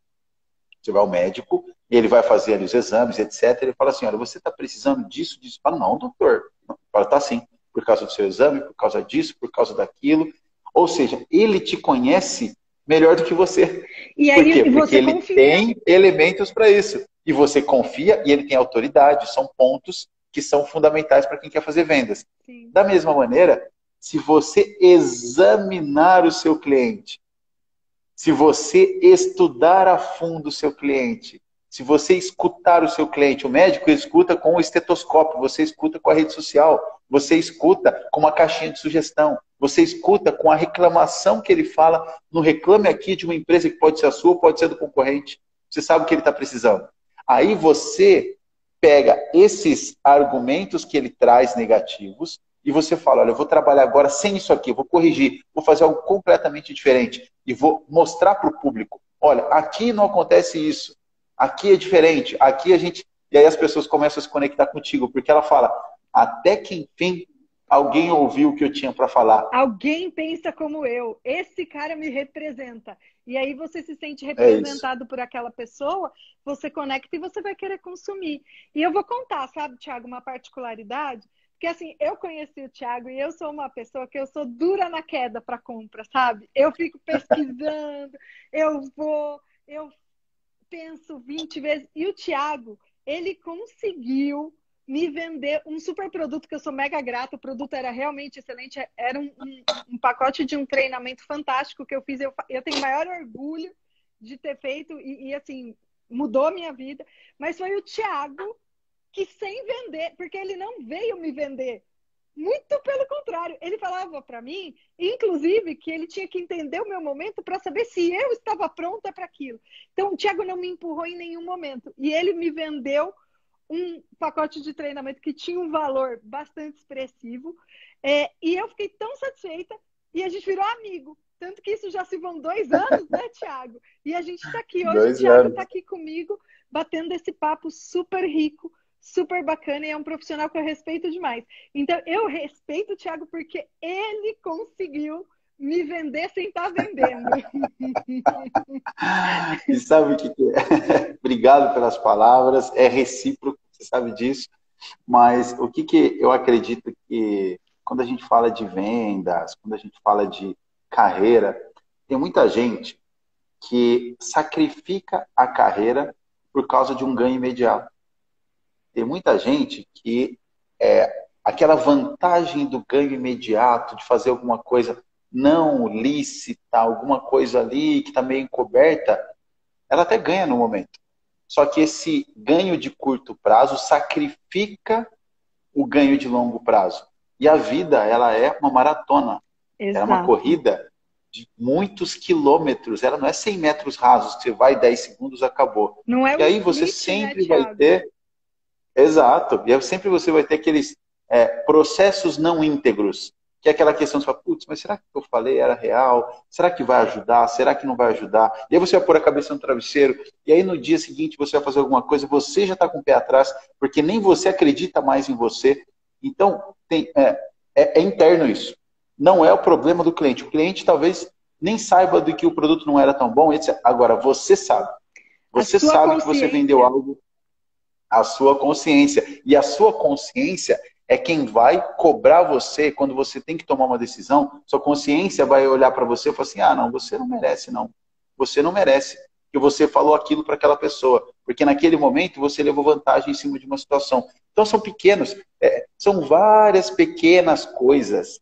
B: Você vai ao médico, ele vai fazer ali os exames, etc. Ele fala assim, olha, você está precisando disso, disso. Fala, não, doutor. Fala, tá sim. Por causa do seu exame, por causa disso, por causa daquilo. Ou seja, ele te conhece melhor do que você.
A: E aí,
B: por quê? Porque ele
A: confia.
B: tem elementos para isso. E você confia e ele tem autoridade. São pontos que são fundamentais para quem quer fazer vendas.
A: Sim.
B: Da mesma maneira, se você examinar o seu cliente, se você estudar a fundo o seu cliente, se você escutar o seu cliente, o médico escuta com o estetoscópio, você escuta com a rede social, você escuta com uma caixinha de sugestão, você escuta com a reclamação que ele fala no Reclame Aqui de uma empresa que pode ser a sua, pode ser do concorrente. Você sabe o que ele está precisando. Aí você pega esses argumentos que ele traz negativos e você fala, olha, eu vou trabalhar agora sem isso aqui, eu vou corrigir, vou fazer algo completamente diferente e vou mostrar para o público, olha, aqui não acontece isso, aqui é diferente, aqui a gente... E aí as pessoas começam a se conectar contigo, porque ela fala, até que enfim Alguém ouviu o que eu tinha para falar.
A: Alguém pensa como eu. Esse cara me representa. E aí você se sente
B: É isso.
A: representado por aquela pessoa, você conecta e você vai querer consumir. E eu vou contar, sabe, Thiago, uma particularidade. Porque assim, eu conheci o Thiago e eu sou uma pessoa que eu sou dura na queda para compra, sabe? Eu fico pesquisando, eu penso 20 vezes. E o Thiago, ele conseguiu me vender um super produto que eu sou mega grata. O produto era realmente excelente. Era um pacote de um treinamento fantástico que eu fiz. Eu tenho maior orgulho de ter feito assim, mudou a minha vida. Mas foi o Thiago que, sem vender, porque ele não veio me vender. Muito pelo contrário, ele falava para mim, inclusive, que ele tinha que entender o meu momento para saber se eu estava pronta para aquilo. Então, o Thiago não me empurrou em nenhum momento. E ele me vendeu um pacote de treinamento que tinha um valor bastante expressivo. E eu fiquei tão satisfeita e a gente virou amigo. Tanto que isso já se vão 2 anos, né, Thiago? E a gente está aqui hoje, o
B: 2
A: Thiago está
B: anos.
A: aqui comigo, batendo esse papo super rico, super bacana, e é um profissional que eu respeito demais. Então, eu respeito o Thiago porque ele conseguiu me vender sem estar vendendo.
B: E sabe o que é? Obrigado pelas palavras, é recíproco, você sabe disso, mas o que eu acredito que quando a gente fala de vendas, quando a gente fala de carreira, tem muita gente que sacrifica a carreira por causa de um ganho imediato. Tem muita gente que aquela vantagem do ganho imediato, de fazer alguma coisa não lícita, alguma coisa ali que está meio encoberta, ela até ganha no momento. Só que esse ganho de curto prazo sacrifica o ganho de longo prazo. E a vida, ela é uma maratona. Ela é uma
A: Exato.
B: corrida de muitos quilômetros. Ela não é 100 metros rasos, que você vai 10 segundos, acabou.
A: Não é
B: E
A: um
B: aí você
A: sprint, né,
B: sempre vai
A: Thiago?
B: ter. Exato. E aí sempre você vai ter aqueles processos não íntegros. Que é aquela questão, você fala, putz, mas será que o que eu falei era real? Será que vai ajudar? Será que não vai ajudar? E aí você vai pôr a cabeça no travesseiro, e aí no dia seguinte você vai fazer alguma coisa, você já está com o pé atrás, porque nem você acredita mais em você. Então, é interno isso. Não é o problema do cliente. O cliente talvez nem saiba do que o produto não era tão bom, etc. Agora, você sabe.
A: A
B: Você
A: sua
B: sabe que você vendeu
A: consciência.
B: algo, a sua consciência. E a sua consciência é quem vai cobrar você quando você tem que tomar uma decisão. Sua consciência vai olhar para você e falar assim, ah, não, você não merece, não. Você não merece que você falou aquilo para aquela pessoa. Porque naquele momento você levou vantagem em cima de uma situação. Então são pequenos, são várias pequenas coisas.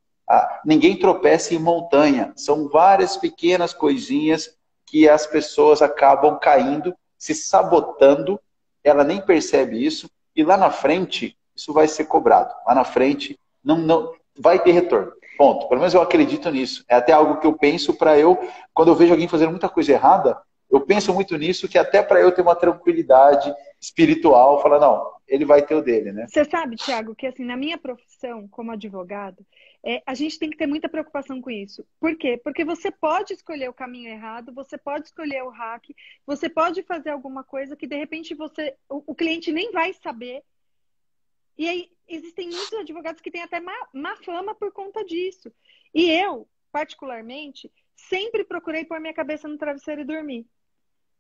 B: Ninguém tropeça em montanha. São várias pequenas coisinhas que as pessoas acabam caindo, se sabotando, ela nem percebe isso, e lá na frente, isso vai ser cobrado. Lá na frente, não vai ter retorno. Ponto. Pelo menos eu acredito nisso. É até algo que eu penso para eu, quando eu vejo alguém fazendo muita coisa errada, eu penso muito nisso, que até para eu ter uma tranquilidade espiritual, falar, não, ele vai ter o dele, né?
A: Você sabe, Thiago, que assim, na minha profissão como advogado, a gente tem que ter muita preocupação com isso. Por quê? Porque você pode escolher o caminho errado, você pode escolher o hack, você pode fazer alguma coisa que de repente o cliente nem vai saber. E aí existem muitos advogados que têm até má fama por conta disso. E eu, particularmente, sempre procurei pôr minha cabeça no travesseiro e dormir.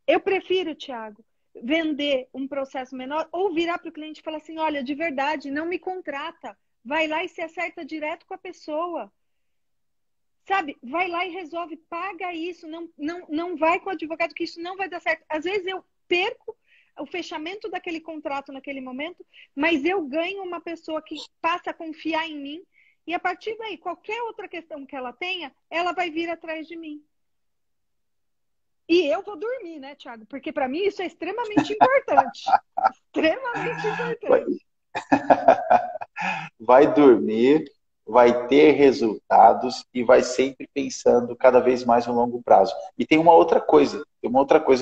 A: Eu prefiro, Thiago, vender um processo menor ou virar para o cliente e falar assim, olha, de verdade, não me contrata. Vai lá e se acerta direto com a pessoa. Sabe? Vai lá e resolve, paga isso. Não vai com o advogado que isso não vai dar certo. Às vezes eu perco o fechamento daquele contrato naquele momento, mas eu ganho uma pessoa que passa a confiar em mim e a partir daí, qualquer outra questão que ela tenha, ela vai vir atrás de mim. E eu vou dormir, né, Thiago? Porque para mim isso é extremamente importante. Extremamente importante.
B: Vai dormir, vai ter resultados e vai sempre pensando cada vez mais no longo prazo. E tem uma outra coisa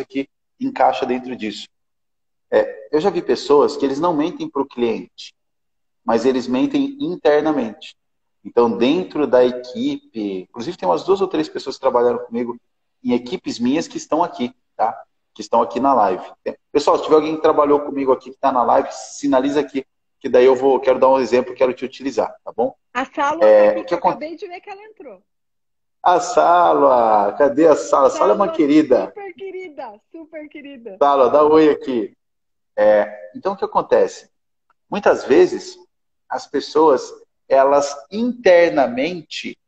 B: que encaixa dentro disso. Eu já vi pessoas que eles não mentem para o cliente, mas eles mentem internamente. Então, dentro da equipe, inclusive tem umas 2 ou 3 pessoas que trabalharam comigo em equipes minhas que estão aqui, tá? Que estão aqui na live. Pessoal, se tiver alguém que trabalhou comigo aqui, que está na live, sinaliza aqui. que daí quero dar um exemplo, quero te utilizar, tá bom?
A: A Sálua tá aqui, que eu acabei de ver que ela entrou.
B: A Sálua, cadê a Sálua? A Sálua é uma querida.
A: Super querida, super querida.
B: Sálua, dá oi aqui. Então, o que acontece? Muitas vezes, as pessoas, elas internamente,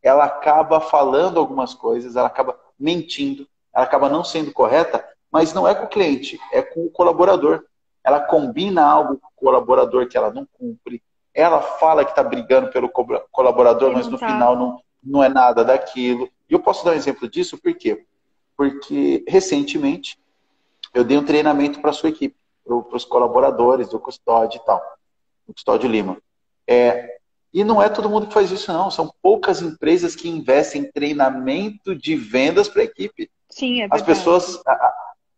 B: ela acaba falando algumas coisas, ela acaba mentindo, ela acaba não sendo correta, mas não é com o cliente, é com o colaborador. Ela combina algo com o colaborador que ela não cumpre, ela fala que está brigando pelo colaborador, mas no final não é nada daquilo. E eu posso dar um exemplo disso, por quê? Porque, recentemente, eu dei um treinamento para a sua equipe, para os colaboradores do Custódio e tal, do Custódio Lima. E não é todo mundo que faz isso, não. São poucas empresas que investem em treinamento de vendas para a equipe.
A: Sim, é verdade.
B: As pessoas,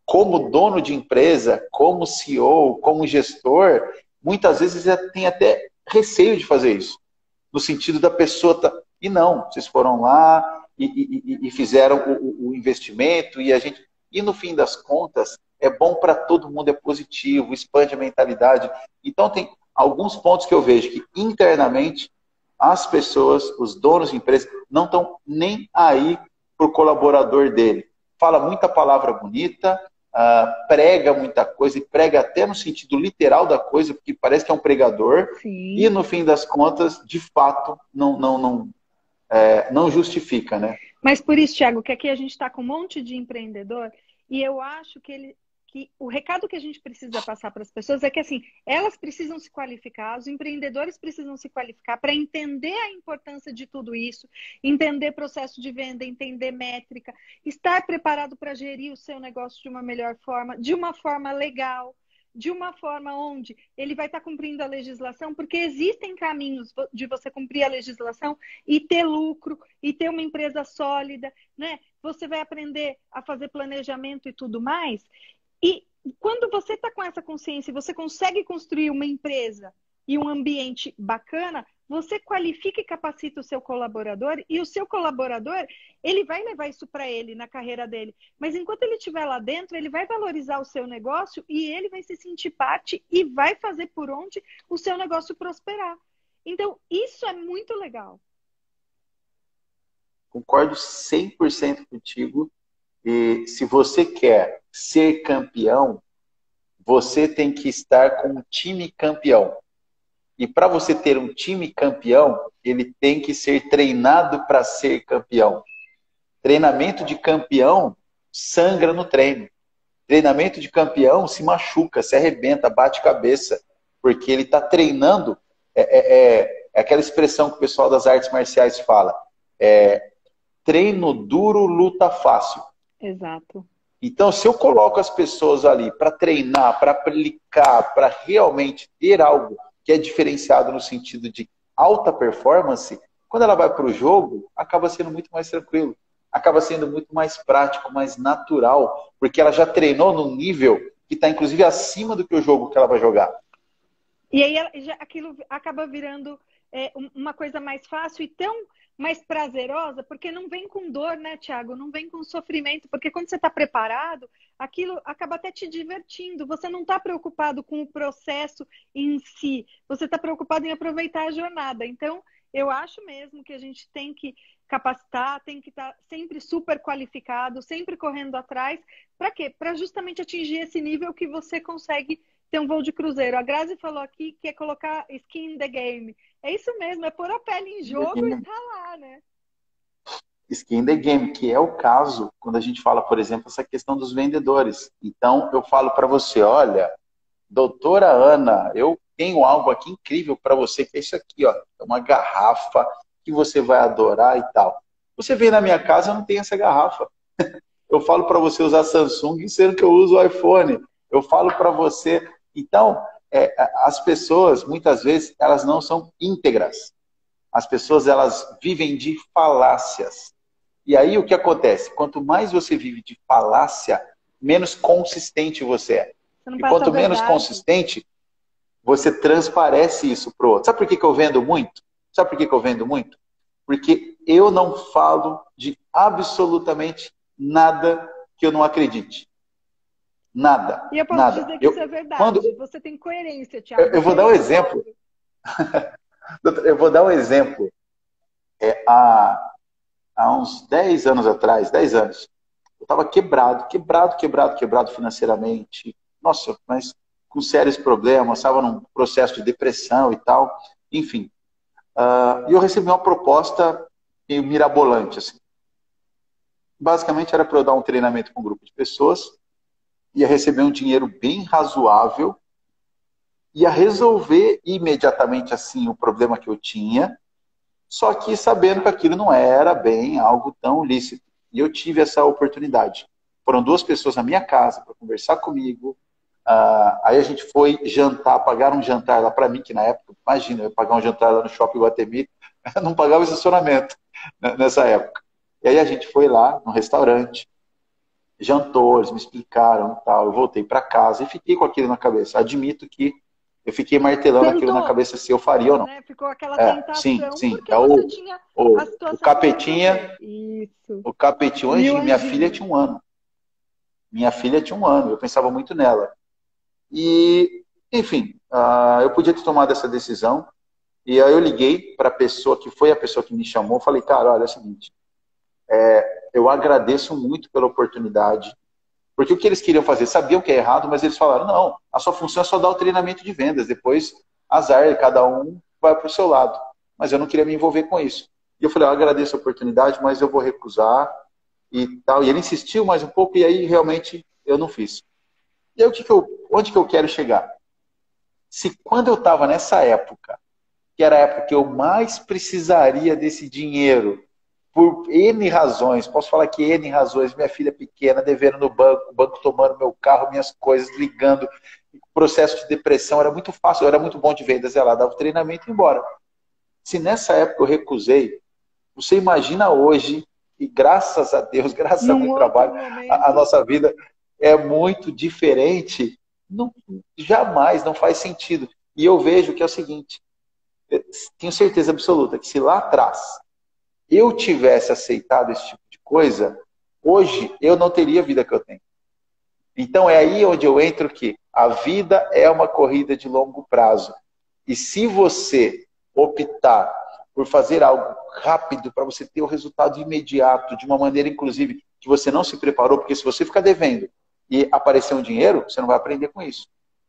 B: como dono de empresa, como CEO, como gestor, muitas vezes tem até receio de fazer isso. No sentido da pessoa... E não, vocês foram lá e fizeram o investimento e no fim das contas é bom para todo mundo, é positivo, expande a mentalidade. Então tem alguns pontos que eu vejo que internamente as pessoas, os donos de empresas, não estão nem aí para o colaborador dele. Fala muita palavra bonita, prega muita coisa, e prega até no sentido literal da coisa, porque parece que é um pregador.
A: Sim.
B: E no fim das contas, de fato, não justifica, né?
A: Mas por isso, Thiago, que aqui a gente está com um monte de empreendedor e eu acho que o recado que a gente precisa passar para as pessoas é que assim, elas precisam se qualificar, os empreendedores precisam se qualificar para entender a importância de tudo isso, entender processo de venda, entender métrica, estar preparado para gerir o seu negócio de uma melhor forma, de uma forma legal, de uma forma onde ele vai estar cumprindo a legislação, porque existem caminhos de você cumprir a legislação e ter lucro, e ter uma empresa sólida, né? Você vai aprender a fazer planejamento e tudo mais. E quando você está com essa consciência e você consegue construir uma empresa e um ambiente bacana, você qualifica e capacita o seu colaborador e o seu colaborador, ele vai levar isso para ele na carreira dele. Mas enquanto ele estiver lá dentro, ele vai valorizar o seu negócio e ele vai se sentir parte e vai fazer por onde o seu negócio prosperar. Então, isso é muito legal.
B: Concordo 100% contigo. E se você quer ser campeão, você tem que estar com um time campeão. E para você ter um time campeão, ele tem que ser treinado para ser campeão. Treinamento de campeão sangra no treino. Treinamento de campeão se machuca, se arrebenta, bate cabeça. Porque ele está treinando. É aquela expressão que o pessoal das artes marciais fala. Treino duro, luta fácil.
A: Exato.
B: Então, se eu coloco as pessoas ali para treinar, para aplicar, para realmente ter algo que é diferenciado no sentido de alta performance, quando ela vai para o jogo, acaba sendo muito mais tranquilo. Acaba sendo muito mais prático, mais natural, porque ela já treinou num nível que está, inclusive, acima do que o jogo que ela vai jogar.
A: E aí aquilo acaba virando uma coisa mais fácil e tão mais prazerosa, porque não vem com dor, né, Thiago? Não vem com sofrimento, porque quando você está preparado, aquilo acaba até te divertindo. Você não está preocupado com o processo em si, você está preocupado em aproveitar a jornada. Então, eu acho mesmo que a gente tem que capacitar, tem que estar sempre super qualificado, sempre correndo atrás. Para quê? Para justamente atingir esse nível que você consegue ter um voo de cruzeiro. A Grazi falou aqui que é colocar skin in the game. É isso mesmo, é pôr a pele em jogo e tá lá, né?
B: Skin in the game, que é o caso quando a gente fala, por exemplo, essa questão dos vendedores. Então, eu falo para você, olha, doutora Ana, eu tenho algo aqui incrível para você, que é isso aqui, ó, é uma garrafa que você vai adorar e tal. Você vem na minha casa, eu não tenho essa garrafa. Eu falo para você usar Samsung, sendo que eu uso o iPhone. Eu falo para você... Então, as pessoas, muitas vezes, elas não são íntegras. As pessoas, elas vivem de falácias. E aí, o que acontece? Quanto mais você vive de falácia, menos consistente você é. E quanto menos consistente, você transparece isso para o outro. Sabe por que eu vendo muito? Sabe por que eu vendo muito? Porque eu não falo de absolutamente nada que eu não acredite. Nada,
A: E eu posso
B: nada.
A: dizer que isso é
B: Quando,
A: verdade. Você tem coerência, Thiago.
B: eu vou dar um exemplo. Doutor, eu vou dar um exemplo. Há uns 10 anos atrás, 10 anos, eu estava quebrado financeiramente. Nossa, mas com sérios problemas, estava num processo de depressão e tal. Enfim. E eu recebi uma proposta meio mirabolante. Assim. Basicamente era para eu dar um treinamento com um grupo de pessoas, ia receber um dinheiro bem razoável, ia resolver imediatamente assim o problema que eu tinha, só que sabendo que aquilo não era bem algo tão lícito. E eu tive essa oportunidade. Foram duas pessoas na minha casa para conversar comigo. Aí a gente foi jantar, pagar um jantar lá para mim, que na época, imagina, eu pagar um jantar lá no Shopping Guatemi, eu não pagava estacionamento nessa época. E aí a gente foi lá no restaurante, jantou, eles me explicaram e tal. Eu voltei para casa e fiquei com aquilo na cabeça. Admito que eu fiquei martelando aquilo na cabeça se eu faria ou não.
A: Né? Ficou aquela tentação,
B: sim.
A: porque você tinha a situação.
B: O capetinha,
A: isso.
B: o capetinho, anjinho, minha filha tinha 1 ano. Minha filha tinha 1 ano, eu pensava muito nela. E, enfim, eu podia ter tomado essa decisão. E aí eu liguei para a pessoa que foi a pessoa que me chamou. Falei, cara, olha, é o seguinte, eu agradeço muito pela oportunidade. Porque o que eles queriam fazer, sabiam que é errado, mas eles falaram, não, a sua função é só dar o treinamento de vendas, depois azar, cada um vai para o seu lado. Mas eu não queria me envolver com isso. E eu falei, eu agradeço a oportunidade, mas eu vou recusar e tal. E ele insistiu mais um pouco e aí realmente eu não fiz. E aí onde que eu quero chegar? Se quando eu estava nessa época, que era a época que eu mais precisaria desse dinheiro, por N razões, posso falar que N razões, minha filha pequena, devendo no banco, o banco tomando meu carro, minhas coisas, ligando, processo de depressão, era muito fácil, eu era muito bom de vendas, ela dava o treinamento e ia embora. Se nessa época eu recusei, você imagina hoje, e graças a Deus, graças a muito trabalho, a nossa vida é muito diferente, não, jamais, não faz sentido. E eu vejo que é o seguinte, tenho certeza absoluta que se lá atrás eu tivesse aceitado esse tipo de coisa, hoje eu não teria a vida que eu tenho. Então é aí onde eu entro que a vida é uma corrida de longo prazo. E se você optar por fazer algo rápido para você ter o resultado imediato, de uma maneira, inclusive, que você não se preparou, porque se você ficar devendo e aparecer um dinheiro, você não vai aprender com isso.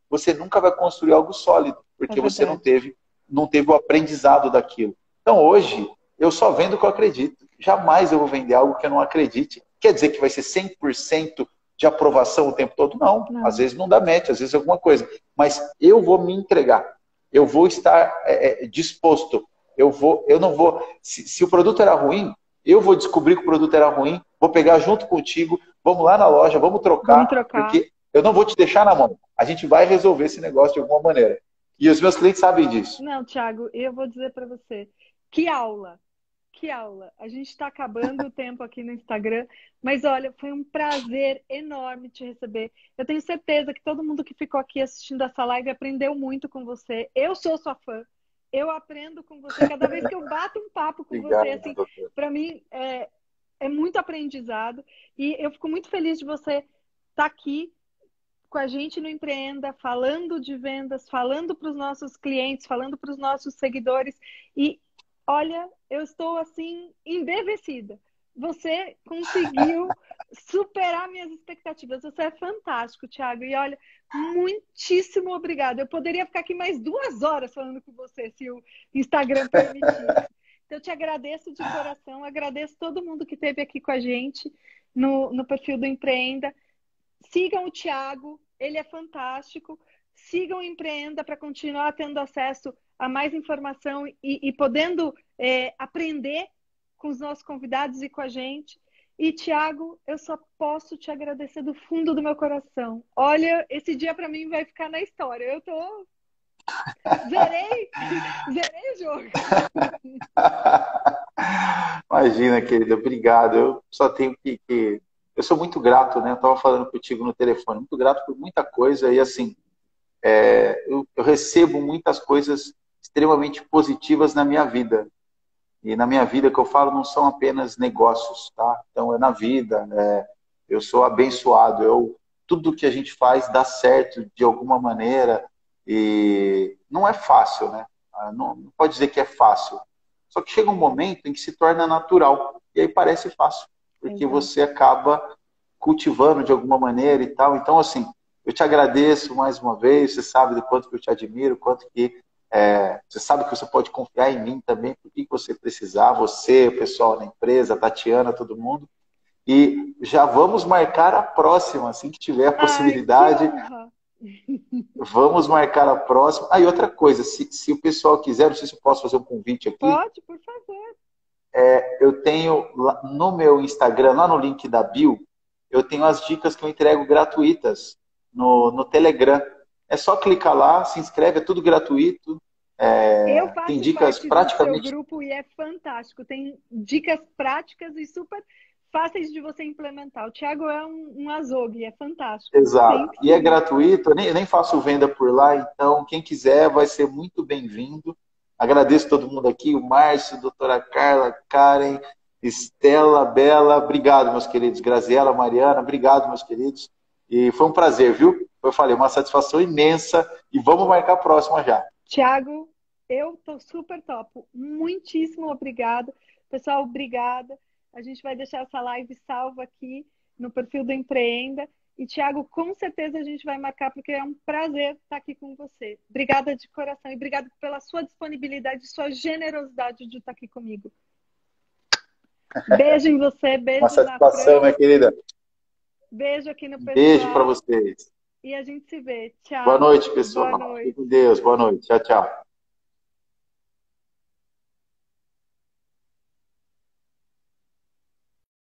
B: Você nunca vai construir algo sólido, porque você não teve o aprendizado daquilo. Então hoje, eu só vendo o que eu acredito. Jamais eu vou vender algo que eu não acredite. Quer dizer que vai ser 100% de aprovação o tempo todo? Não. Às vezes não dá match, às vezes alguma coisa. Mas eu vou me entregar. Eu vou estar disposto. Eu não vou... Se o produto era ruim, eu vou descobrir que o produto era ruim, vou pegar junto contigo, vamos lá na loja, vamos trocar. Porque eu não vou te deixar na mão. A gente vai resolver esse negócio de alguma maneira. E os meus clientes sabem disso.
A: Não, Thiago, eu vou dizer para você. Que aula! Que aula! A gente está acabando o tempo aqui no Instagram, mas olha, foi um prazer enorme te receber. Eu tenho certeza que todo mundo que ficou aqui assistindo essa live aprendeu muito com você. Eu sou sua fã. Eu aprendo com você. Cada vez que eu bato um papo com você, assim, para mim é muito aprendizado. E eu fico muito feliz de você estar aqui com a gente no Empreenda, falando de vendas, falando para os nossos clientes, falando para os nossos seguidores. E olha, eu estou assim, embevecida. Você conseguiu superar minhas expectativas. Você é fantástico, Thiago. E olha, muitíssimo obrigada. Eu poderia ficar aqui mais 2 horas falando com você, se o Instagram permitisse. Então, eu te agradeço de coração. Agradeço todo mundo que esteve aqui com a gente no perfil do Empreenda. Sigam o Thiago, ele é fantástico. Sigam o Empreenda para continuar tendo acesso a mais informação e podendo aprender com os nossos convidados e com a gente. E, Thiago, eu só posso te agradecer do fundo do meu coração. Olha, esse dia para mim vai ficar na história. Eu tô... Zerei o jogo.
B: Imagina, querida, obrigado. Eu só tenho que... Eu sou muito grato, né? Eu estava falando contigo no telefone, muito grato por muita coisa e assim, eu recebo muitas coisas extremamente positivas na minha vida. E na minha vida, que eu falo, não são apenas negócios, tá? Então, é na vida, eu sou abençoado, eu tudo que a gente faz dá certo de alguma maneira. E não é fácil, né? Não pode dizer que é fácil. Só que chega um momento em que se torna natural. E aí parece fácil. Porque você acaba cultivando de alguma maneira e tal. Então, assim, eu te agradeço mais uma vez. Você sabe do quanto que eu te admiro, quanto que você sabe que você pode confiar em mim também, por que você precisar, você, o pessoal na empresa, a Tatiana, todo mundo. E já vamos marcar a próxima, assim que tiver a possibilidade.
A: Ai, que honra.
B: Vamos marcar a próxima. Ah, e outra coisa, se o pessoal quiser, não sei se eu posso fazer um convite aqui.
A: Pode, por favor.
B: Eu tenho no meu Instagram, lá no link da bio, eu tenho as dicas que eu entrego gratuitas no Telegram. É só clicar lá, se inscreve, é tudo gratuito.
A: Eu
B: Tem
A: faço
B: dicas
A: parte do seu
B: praticamente.
A: grupo e é fantástico. Tem dicas práticas e super fáceis de você implementar. O Thiago é um açougue, é fantástico. Tem
B: Exato.
A: que
B: E é
A: seguir.
B: gratuito, eu nem faço venda por lá, então quem quiser vai ser muito bem-vindo. Agradeço todo mundo aqui, o Márcio, a doutora Carla, Karen, Estela, Bela, obrigado, meus queridos. Graziela, Mariana, obrigado, meus queridos. E foi um prazer, viu? Eu falei, uma satisfação imensa e vamos marcar a próxima já.
A: Thiago, eu tô super topo. Muitíssimo obrigada. Pessoal, obrigada. A gente vai deixar essa live salva aqui no perfil do Empreenda. E, Thiago, com certeza a gente vai marcar, porque é um prazer estar aqui com você. Obrigada de coração e obrigada pela sua disponibilidade e sua generosidade de estar aqui comigo. Beijo em você,
B: Uma
A: beijo na
B: satisfação,
A: Fran,
B: minha querida.
A: beijo aqui no
B: Beijo para
A: pessoal
B: vocês.
A: e a gente se vê.
B: Boa
A: Tchau.
B: noite,
A: Boa
B: pessoal. Fique
A: noite.
B: com Deus. Boa noite. Tchau, tchau.